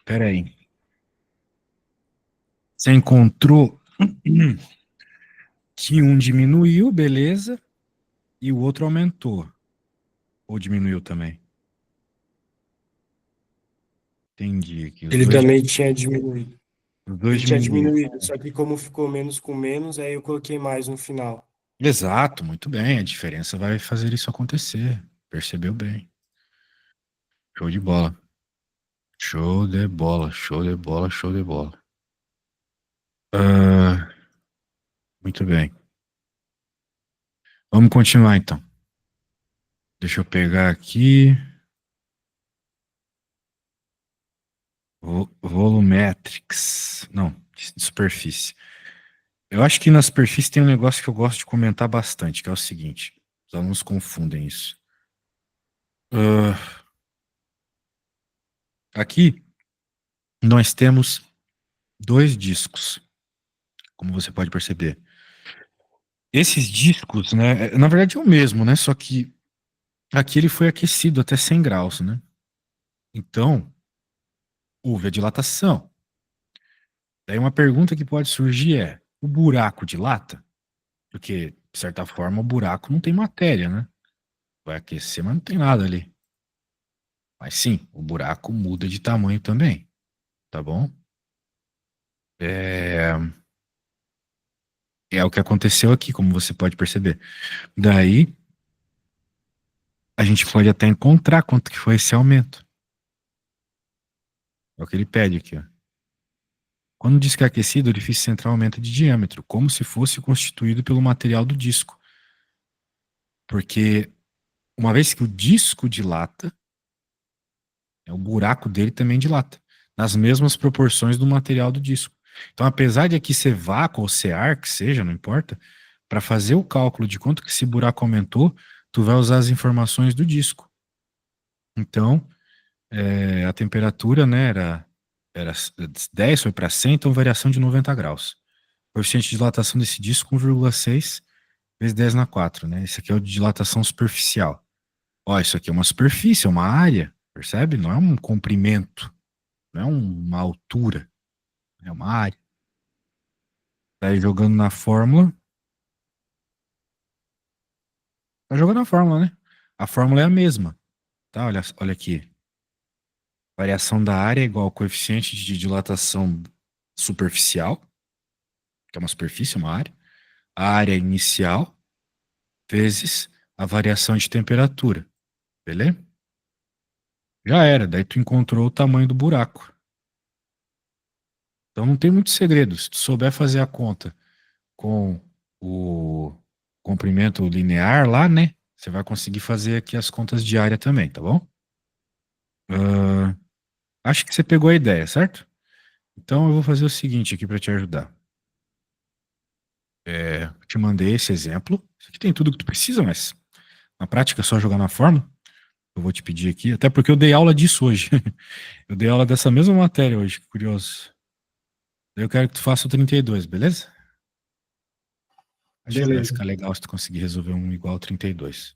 Peraí. Você encontrou que um diminuiu, beleza, e o outro aumentou. Ou diminuiu também. Entendi aqui. Ele também tinha diminuído. Os dois Ele tinha diminuíram. diminuído, só que como ficou menos com menos, aí eu coloquei mais no final. Exato, muito bem. A diferença vai fazer isso acontecer. Percebeu bem. Show de bola. Show de bola, show de bola, show de bola. Ah, muito bem. Vamos continuar então. Deixa eu pegar aqui. Volumetrics. Não, de superfície. Eu acho que na superfície tem um negócio que eu gosto de comentar bastante, que é o seguinte. Os alunos confundem isso. Ah, aqui nós temos dois discos, como você pode perceber. Esses discos, né, na verdade é o mesmo, né? Só que aqui ele foi aquecido até 100 graus, né? Então, houve a dilatação. Daí uma pergunta que pode surgir é: o buraco dilata? Porque, de certa forma, o buraco não tem matéria, né? Vai aquecer, mas não tem nada ali. Mas sim, o buraco muda de tamanho também, tá bom? É, é o que aconteceu aqui, como você pode perceber. Daí, a gente pode até encontrar quanto que foi esse aumento. É o que ele pede aqui, ó. Quando diz que é aquecido, o orifício central aumenta de diâmetro, como se fosse constituído pelo material do disco. Porque uma vez que o disco dilata, o buraco dele também dilata, nas mesmas proporções do material do disco. Então, apesar de aqui ser vácuo ou ser ar, que seja, não importa, para fazer o cálculo de quanto que esse buraco aumentou, tu vai usar as informações do disco. Então, a temperatura, né, era 10, foi para 100, então variação de 90 graus. Coeficiente de dilatação desse disco, 1,6 vezes 10 na 4, né? Esse aqui é o de dilatação superficial. Ó, isso aqui é uma superfície, é uma área, percebe? Não é um comprimento, não é uma altura, é uma área. Daí jogando na fórmula, tá jogando na fórmula, né? A fórmula é a mesma, tá? Olha aqui. Variação da área é igual ao coeficiente de dilatação superficial, que é uma superfície, uma área, a área inicial, vezes a variação de temperatura, beleza? Já era, daí tu encontrou o tamanho do buraco. Então não tem muito segredo. Se tu souber fazer a conta com o comprimento linear lá, né? Você vai conseguir fazer aqui as contas de área também, tá bom? Ah, acho que você pegou a ideia, certo? Então eu vou fazer o seguinte aqui para te ajudar. Eu te mandei esse exemplo. Isso aqui tem tudo que tu precisa, mas na prática é só jogar na fórmula. Eu vou te pedir aqui, até porque eu dei aula disso hoje. Eu dei aula dessa mesma matéria hoje, que curioso. Eu quero que tu faça o 32, beleza? Acho que vai Beleza. ficar legal se tu conseguir resolver um igual ao 32.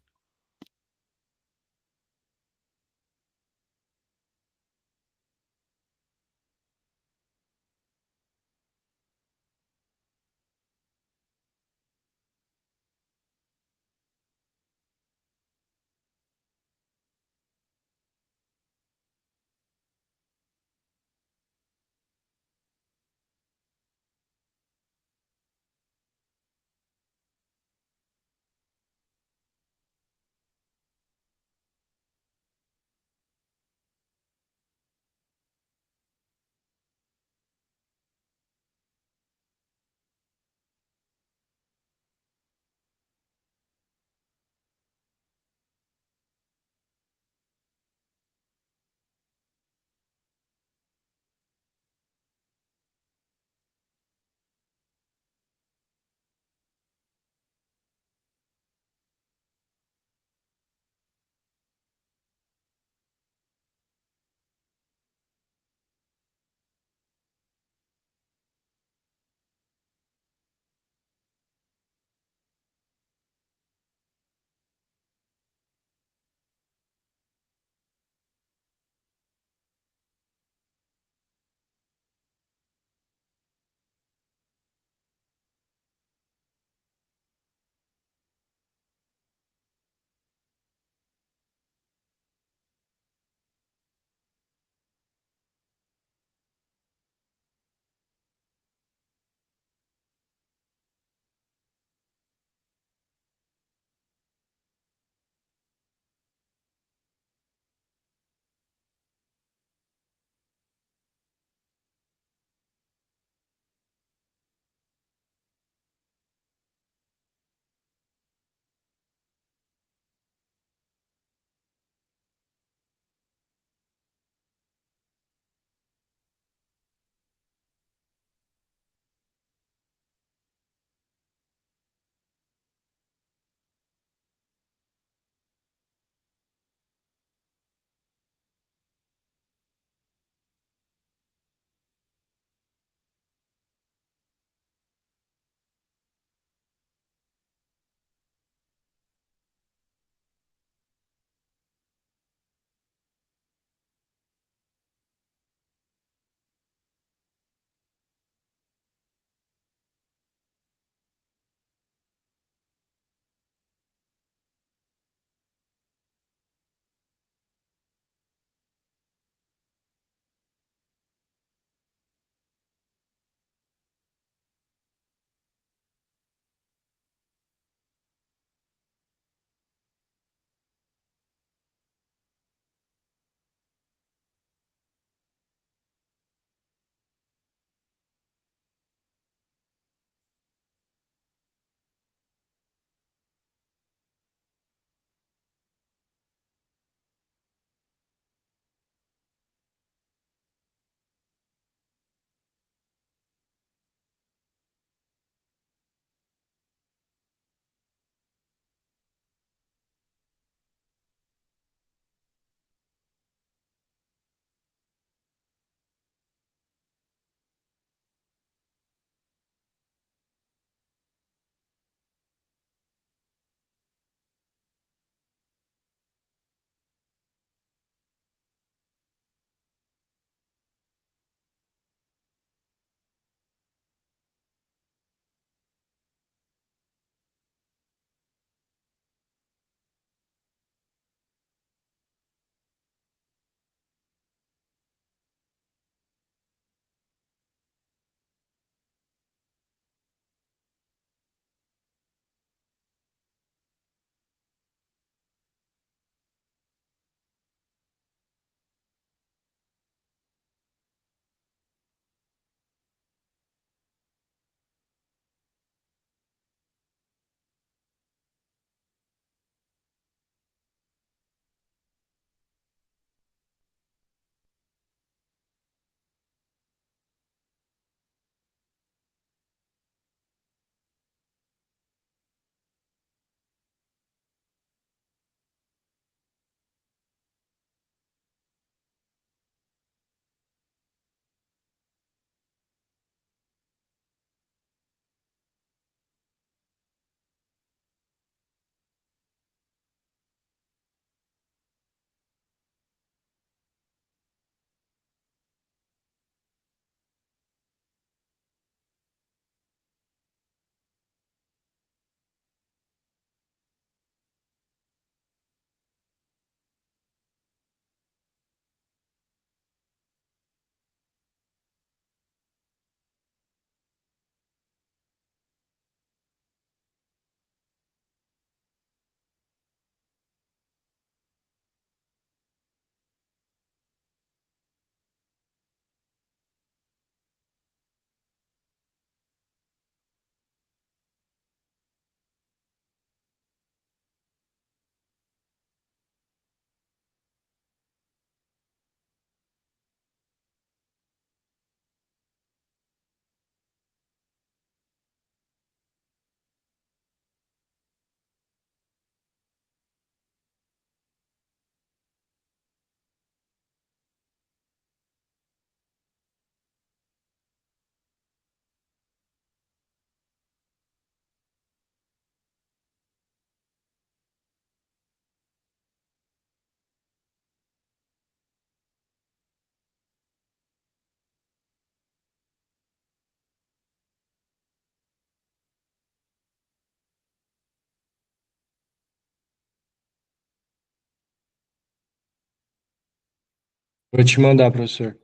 Vou te mandar, professor.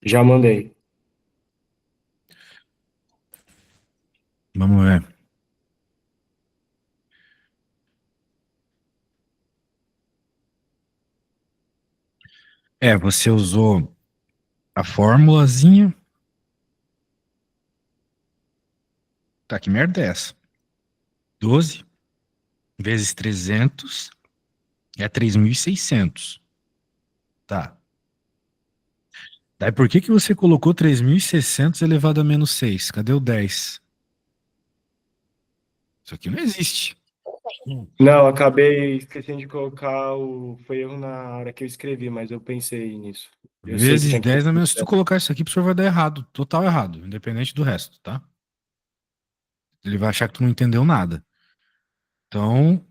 Já mandei. Vamos ver. É, você usou a formulazinha. Tá, que merda é essa? 12 vezes 300 é 3.600. Tá. Daí por que que você colocou 3.600 elevado a menos 6? Cadê o 10? Isso aqui não existe. Não, acabei esquecendo de colocar o. Foi erro na hora que eu escrevi, mas eu pensei nisso. Eu sei que Vezes tinha que ter 10 a sido menos. Se tu certo. colocar isso aqui, o professor vai dar errado. Total errado. Independente do resto, tá? Ele vai achar que tu não entendeu nada. Então,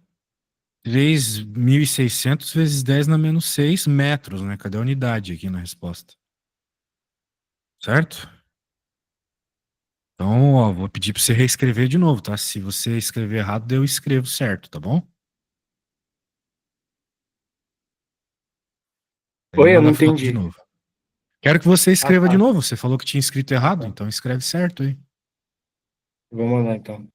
3.600 vezes 10 na menos 6 metros, né? Cadê a unidade aqui na resposta? Certo? Então, ó, vou pedir para você reescrever de novo, tá? Se você escrever errado, daí eu escrevo certo, tá bom? Aí Oi, eu manda não a foto de entendi. novo. Quero que você Ah, escreva de tá. novo. Você falou que tinha escrito errado, Tá. então escreve certo aí. Vou mandar então.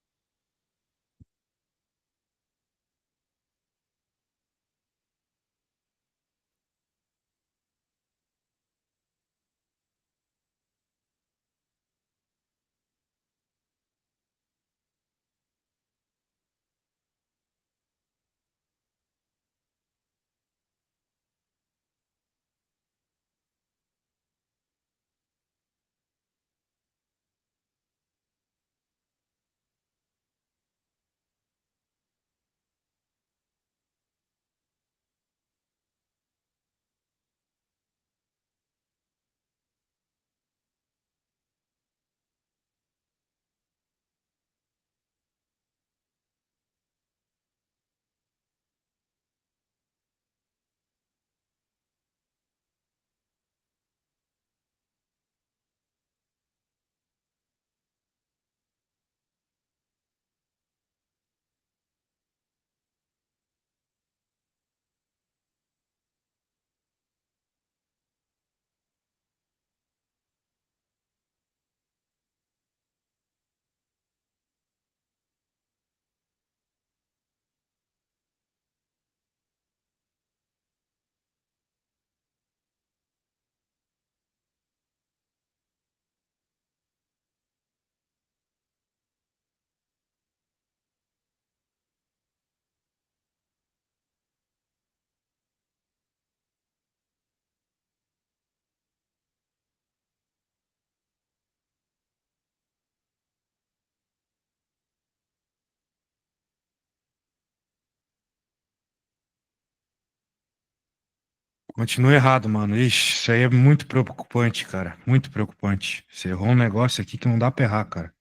Continua errado, mano. Ixi, isso aí é muito preocupante, cara. Muito preocupante. Você errou um negócio aqui que não dá pra errar, cara.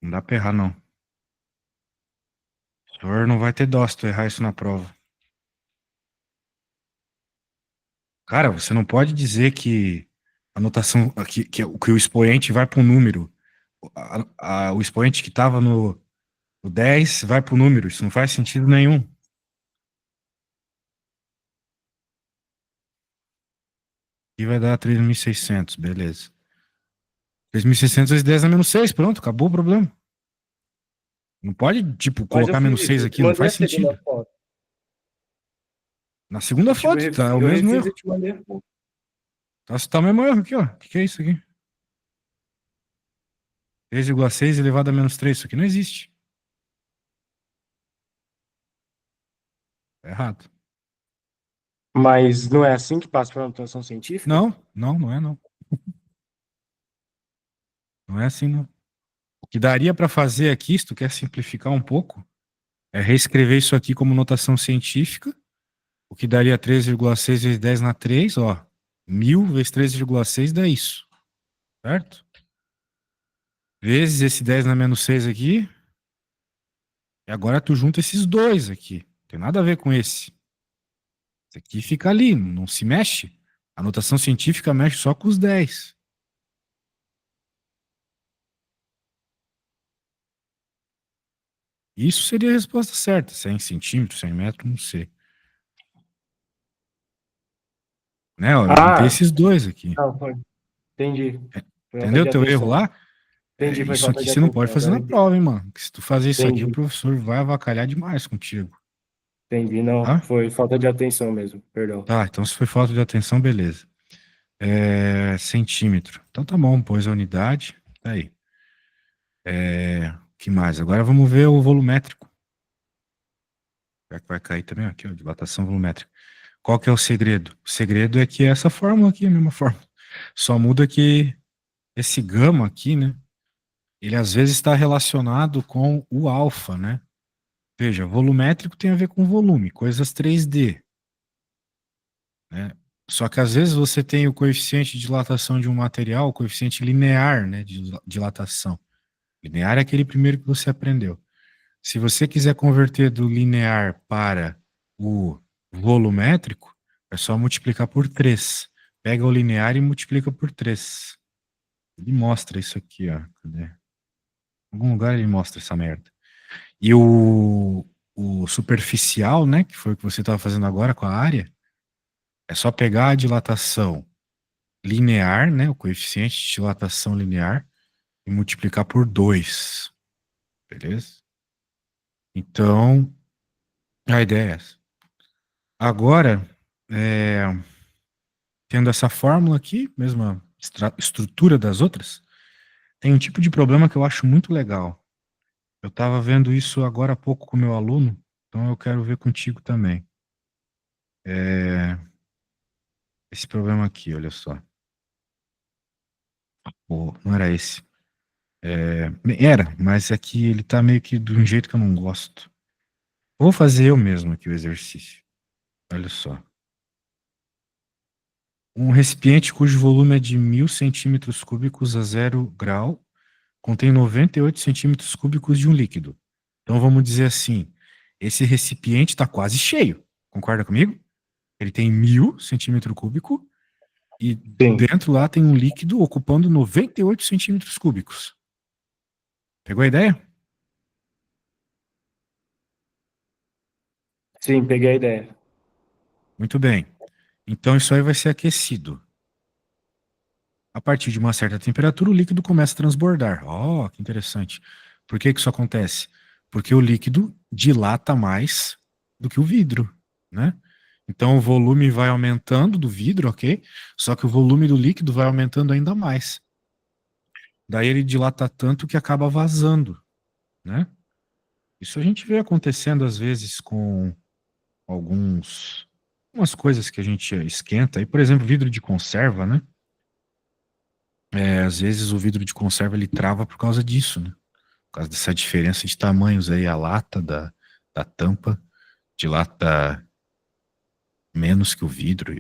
Não dá pra errar, não. O senhor não vai ter dó se tu errar isso na prova. Cara, você não pode dizer que a notação, que o expoente vai pro número. O expoente que estava no 10 vai pro número. Isso não faz sentido nenhum. E vai dar 3.600, beleza. 3.600 vezes 10 a menos 6, pronto, acabou o problema. Não pode, tipo, Mas eu colocar menos fiz isso, 6 eu te aqui, não mandei faz a segunda sentido. foto. Na segunda foto, tá? É o Eu mesmo refiz e erro. te mandei a foto. Tá o mesmo erro aqui, ó. O que é isso aqui? 3,6 elevado a menos 3. Isso aqui não existe. Tá errado. Mas não é assim que passa para a notação científica? Não é não. Não é assim não. O que daria para fazer aqui, se tu quer simplificar um pouco, é reescrever isso aqui como notação científica, o que daria 3,6 vezes 10 na 3, ó. 1000 vezes 3,6 dá isso, certo? Vezes esse 10 na menos 6 aqui, e agora tu junta esses dois aqui. Não tem nada a ver com esse. Esse aqui fica ali, não se mexe. A notação científica mexe só com os 10. Isso seria a resposta certa. 100 centímetros, 100 metros, não sei. Né? Ó, eu juntei Ah, esses dois aqui. não, foi. Entendi. Foi falta Entendeu o de teu erro atenção. lá? É, Entendi, foi isso falta aqui de você não pode atenção. fazer Agora na eu entendi. prova, hein, mano? Que se tu fazer isso aqui, o Entendi, professor vai avacalhar demais contigo. entendi. Não, Tá? foi falta de atenção mesmo. Perdão. Tá, então se foi falta de atenção, beleza. Centímetro. Então tá bom, pôs a unidade. Tá aí. Que mais? Agora vamos ver o volumétrico. Já que vai cair também aqui, ó, dilatação volumétrica. Qual que é o segredo? O segredo é que é essa fórmula aqui, a mesma fórmula. Só muda que esse gama aqui, né? Ele às vezes está relacionado com o alfa, né? Veja, volumétrico tem a ver com volume, coisas 3D, né? Só que às vezes você tem o coeficiente de dilatação de um material, o coeficiente linear, né, de dilatação. Linear é aquele primeiro que você aprendeu. Se você quiser converter do linear para o volumétrico, é só multiplicar por 3. Pega o linear e multiplica por 3. Ele mostra isso aqui, ó. Cadê? Em algum lugar ele mostra essa merda. E o superficial, né, que foi o que você estava fazendo agora com a área, é só pegar a dilatação linear, né, o coeficiente de dilatação linear, e multiplicar por 2, beleza? Então, a ideia é essa. Agora, é, tendo essa fórmula aqui, mesma estrutura das outras, tem um tipo de problema que eu acho muito legal. Eu estava vendo isso agora há pouco com o meu aluno, então eu quero ver contigo também. Esse problema aqui, olha só. Pô, não era esse. Era, mas aqui ele tá meio que de um jeito que eu não gosto. Vou fazer eu mesmo aqui o exercício. Olha só. Um recipiente cujo volume é de 1000 centímetros cúbicos a 0 grau contém 98 centímetros cúbicos de um líquido. Então vamos dizer assim, esse recipiente está quase cheio. Concorda comigo? Ele tem 1000 centímetros cúbicos e Sim, dentro lá tem um líquido ocupando 98 centímetros cúbicos. Pegou a ideia? sim, peguei a ideia. Muito bem. Então isso aí vai ser aquecido. A partir de uma certa temperatura, o líquido começa a transbordar. Oh, que interessante. Por que que isso acontece? Porque o líquido dilata mais do que o vidro, né? Então o volume vai aumentando do vidro, ok? Só que o volume do líquido vai aumentando ainda mais. Daí ele dilata tanto que acaba vazando, né? Isso a gente vê acontecendo às vezes com alguns algumas coisas que a gente esquenta. Aí, por exemplo, vidro de conserva, né? Às vezes o vidro de conserva ele trava por causa disso, né? Por causa dessa diferença de tamanhos aí, a lata da tampa dilata menos que o vidro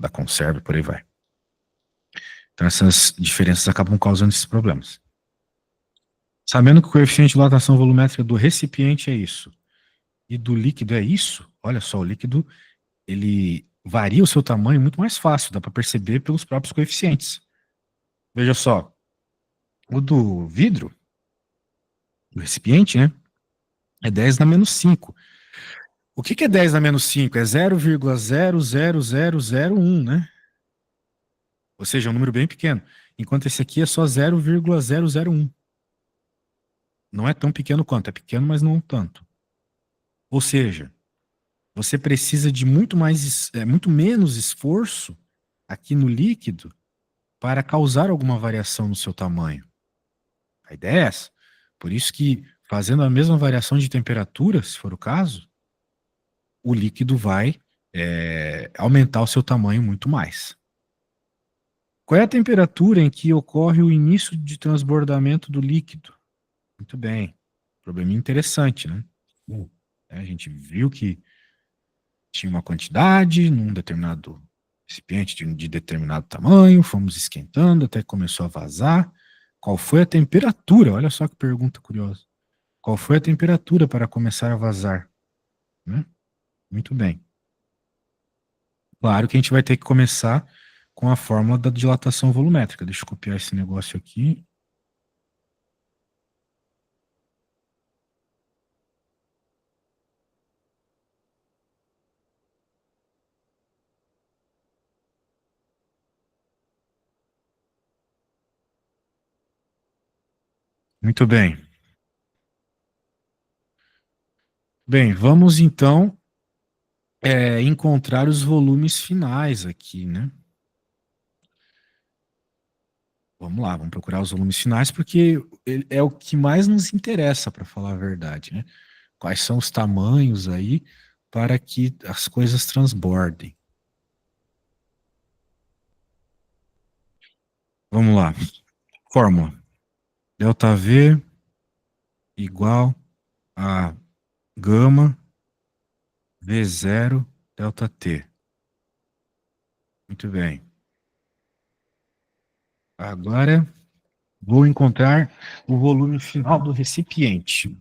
da conserva, e por aí vai. Então essas diferenças acabam causando esses problemas. Sabendo que o coeficiente de dilatação volumétrica do recipiente é isso, e do líquido é isso, olha só, o líquido ele varia o seu tamanho muito mais fácil, dá para perceber pelos próprios coeficientes. Veja só, o do vidro, do recipiente, né, é 10 na menos 5. O que que é 10 na menos 5? É 0,00001, né? Ou seja, é um número bem pequeno. Enquanto esse aqui é só 0,001. Não é tão pequeno quanto, é pequeno, mas não tanto. Ou seja, você precisa de muito menos esforço aqui no líquido para causar alguma variação no seu tamanho. A ideia é essa. Por isso que, fazendo a mesma variação de temperatura, se for o caso, o líquido vai aumentar o seu tamanho muito mais. Qual é a temperatura em que ocorre o início de transbordamento do líquido? Muito bem. Probleminha interessante, né? A gente viu que tinha uma quantidade num determinado recipiente de determinado tamanho, fomos esquentando até que começou a vazar. Qual foi a temperatura? Olha só que pergunta curiosa. Qual foi a temperatura para começar a vazar? Né? Muito bem. Claro que a gente vai ter que começar com a fórmula da dilatação volumétrica. Deixa eu copiar esse negócio aqui. Muito bem. Bem, vamos então encontrar os volumes finais aqui, né? Vamos lá, vamos procurar os volumes finais, porque é o que mais nos interessa, para falar a verdade, né? Quais são os tamanhos aí para que as coisas transbordem. Vamos lá. Fórmula. ΔV igual a gama V0 ΔT. Muito bem. Agora vou encontrar o volume final do recipiente. O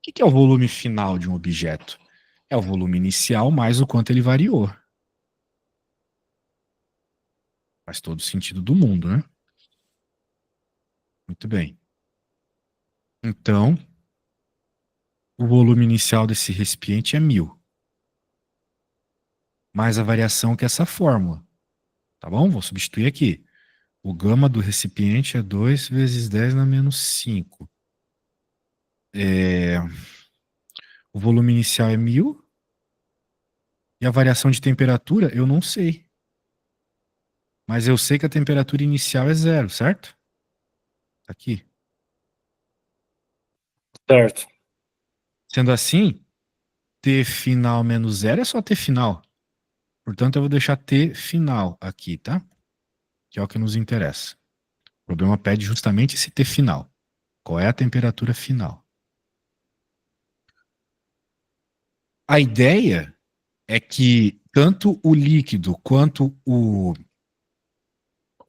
que é o volume final de um objeto? É o volume inicial mais o quanto ele variou. Faz todo sentido do mundo, né? Muito bem. Então, o volume inicial desse recipiente é 1000. Mais a variação que é essa fórmula. Tá bom? Vou substituir aqui. O gama do recipiente é 2 vezes 10 na menos 5. O volume inicial é 1000. E a variação de temperatura, eu não sei. Mas eu sei que a temperatura inicial é 0, certo? Tá aqui. Certo. Sendo assim, T final menos 0 é só T final. Portanto, eu vou deixar T final aqui, tá? Que é o que nos interessa. O problema pede justamente esse T final. Qual é a temperatura final? A ideia é que tanto o líquido quanto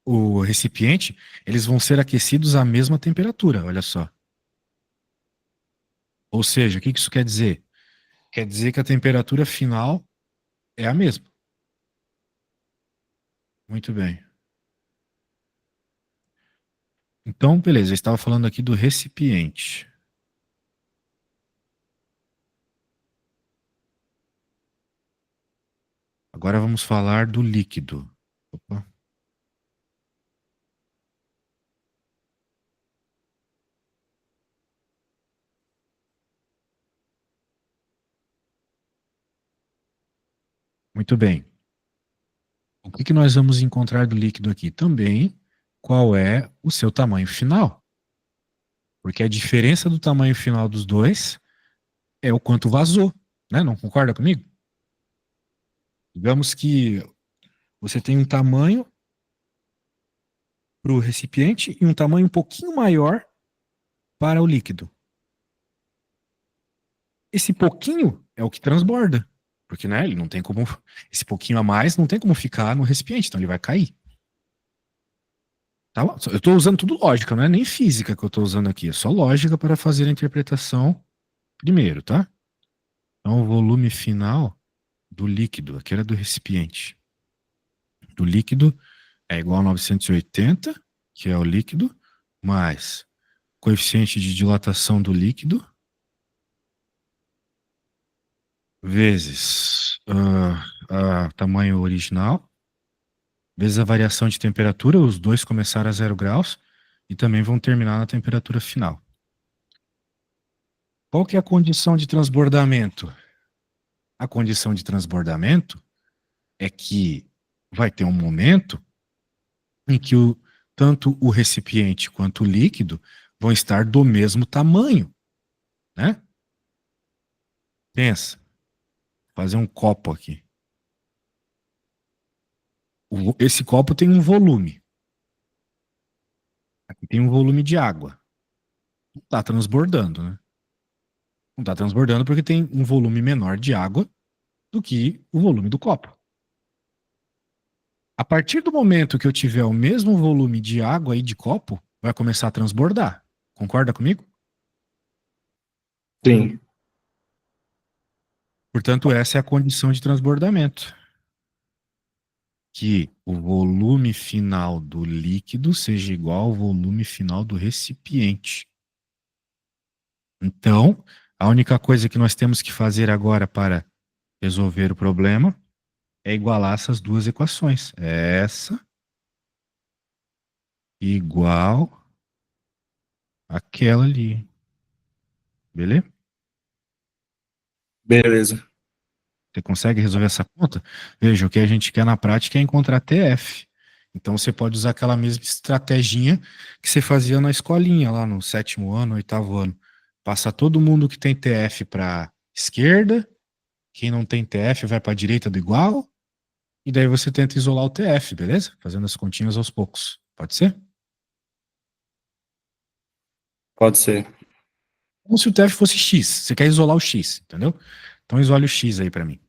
o recipiente, eles vão ser aquecidos à mesma temperatura, olha só. Ou seja, o que isso quer dizer? Quer dizer que a temperatura final é a mesma. Muito bem. Então, beleza, eu estava falando aqui do recipiente. Agora vamos falar do líquido. Opa. Muito bem. O que nós vamos encontrar do líquido aqui? Também qual é o seu tamanho final. Porque a diferença do tamanho final dos dois é o quanto vazou, né? Não concorda comigo? Digamos que você tem um tamanho para o recipiente e um tamanho um pouquinho maior para o líquido. Esse pouquinho é o que transborda, porque né, ele não tem como, esse pouquinho a mais não tem como ficar no recipiente, então ele vai cair. Tá? Eu estou usando tudo lógica, não é nem física que eu estou usando aqui, é só lógica para fazer a interpretação primeiro, tá? Então o volume final do líquido, aqui era do recipiente, do líquido é igual a 980, que é o líquido, mais coeficiente de dilatação do líquido, vezes tamanho original, vezes a variação de temperatura, os dois começaram a 0 graus e também vão terminar na temperatura final. Qual que é a condição de transbordamento? A condição de transbordamento é que vai ter um momento em que tanto o recipiente quanto o líquido vão estar do mesmo tamanho, né? Pensa, fazer um copo aqui. Esse copo tem um volume. Aqui tem um volume de água. Não está transbordando, né? Não está transbordando porque tem um volume menor de água do que o volume do copo. A partir do momento que eu tiver o mesmo volume de água aí de copo, vai começar a transbordar. Concorda comigo? Sim. Portanto, essa é a condição de transbordamento. Que o volume final do líquido seja igual ao volume final do recipiente. Então, a única coisa que nós temos que fazer agora para resolver o problema é igualar essas duas equações. Essa igual àquela ali. Beleza? Beleza. Você consegue resolver essa conta? Veja, o que a gente quer na prática é encontrar TF. Então você pode usar aquela mesma estratégia que você fazia na escolinha, lá no sétimo ano, oitavo ano. Passa todo mundo que tem TF para esquerda, quem não tem TF vai para a direita do igual, e daí você tenta isolar o TF, beleza? Fazendo as continhas aos poucos. Pode ser? Pode ser. Como se o TF fosse X. Você quer isolar o X, entendeu? Então isole o X aí para mim.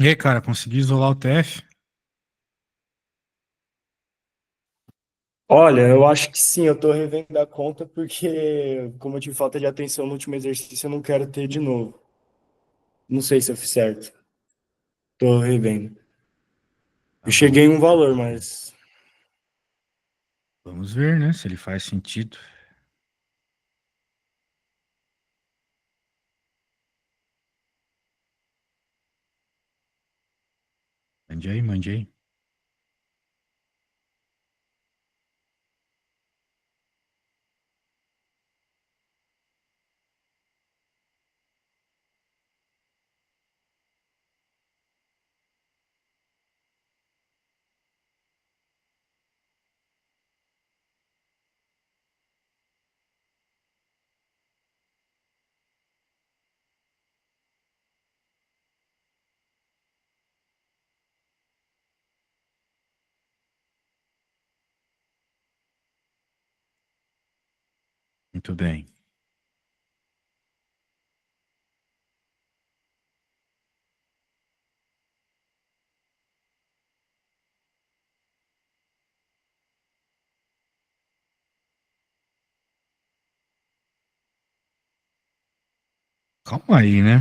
E aí, cara, consegui isolar o TF? Olha, eu acho que sim, eu tô revendo a conta porque, como eu tive falta de atenção no último exercício, eu não quero ter de novo. Não sei se eu fiz certo. Tô revendo. Eu Tá bom. cheguei em um valor, mas. Vamos ver, né, se ele faz sentido. Mande aí, mande aí. Muito bem. Calma aí, né?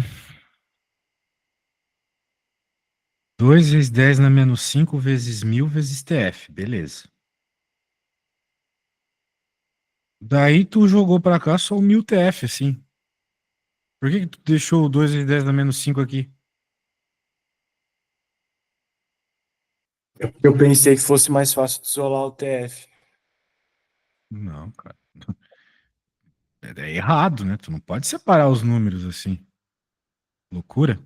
2 vezes 10 na menos 5 vezes 1000 vezes TF. Beleza. Daí tu jogou pra cá só o 1000 TF, assim. Por que que tu deixou o 2 vezes 10 na menos 5 aqui? Eu pensei que fosse mais fácil de isolar o TF. Não, cara. É errado, né? Tu não pode separar os números assim. Loucura.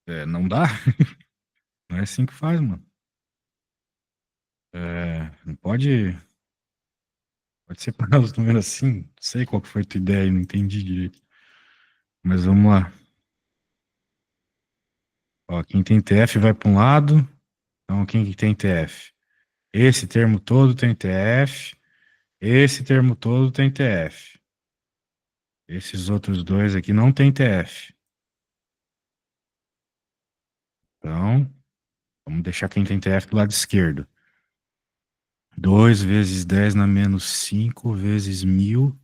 É, não dá. Não é assim que faz, mano. É, não pode separar os números assim. Não sei qual que foi a tua ideia, não entendi direito. Mas vamos lá. Ó, quem tem TF vai para um lado. Então, quem que tem TF? Esse termo todo tem TF. Esse termo todo tem TF. Esses outros dois aqui não tem TF. Então, vamos deixar quem tem TF do lado esquerdo. 2 vezes 10 na menos 5 vezes 1000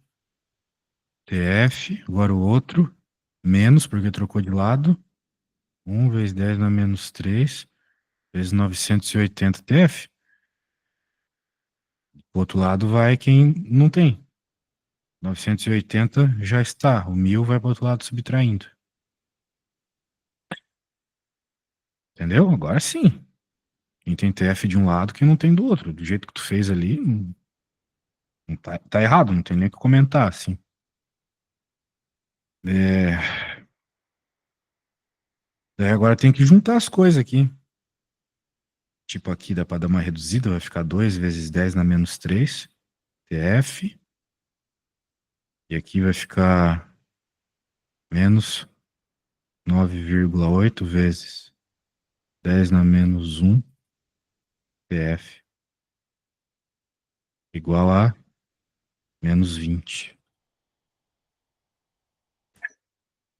TF. Agora o outro, menos, porque trocou de lado. 1 vezes 10 na menos 3 vezes 980 TF. O outro lado vai quem não tem. 980 já está. O 1000 vai para o outro lado subtraindo. Entendeu? Agora sim. Quem tem TF de um lado, quem não tem do outro. Do jeito que tu fez ali, não tá errado, não tem nem o que comentar, assim. É, daí agora tem que juntar as coisas aqui. Tipo, aqui dá para dar uma reduzida, vai ficar 2 vezes 10 na menos 3 TF. E aqui vai ficar menos 9,8 vezes 10 na menos 1 TF igual a menos 20.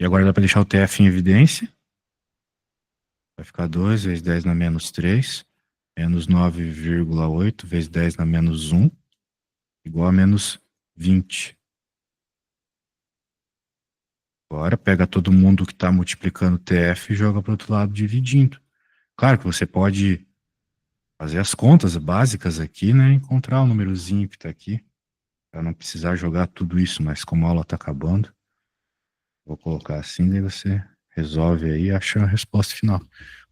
E agora dá para deixar o TF em evidência. Vai ficar 2 vezes 10 na menos 3 menos 9,8 vezes 10 na menos 1 igual a menos 20. Agora pega todo mundo que está multiplicando TF e joga para o outro lado dividindo. Claro que você pode fazer as contas básicas aqui, né? Encontrar o númerozinho que está aqui, para não precisar jogar tudo isso, mas como a aula está acabando, vou colocar assim, daí você resolve aí e acha a resposta final.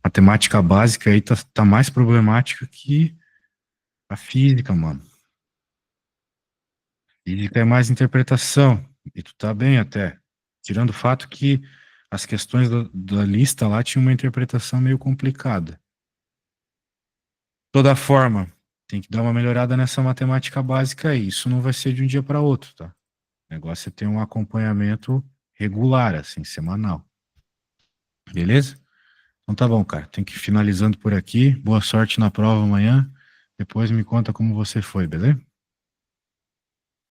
Matemática básica aí tá mais problemática que a física, mano. Física é mais interpretação, e tu tá bem até. Tirando o fato que as questões da lista lá tinham uma interpretação meio complicada. Toda forma, tem que dar uma melhorada nessa matemática básica aí. Isso não vai ser de um dia para outro, tá? O negócio é ter um acompanhamento regular, assim, semanal. Beleza? Então tá bom, cara. Tem que ir finalizando por aqui. Boa sorte na prova amanhã. Depois me conta como você foi, beleza?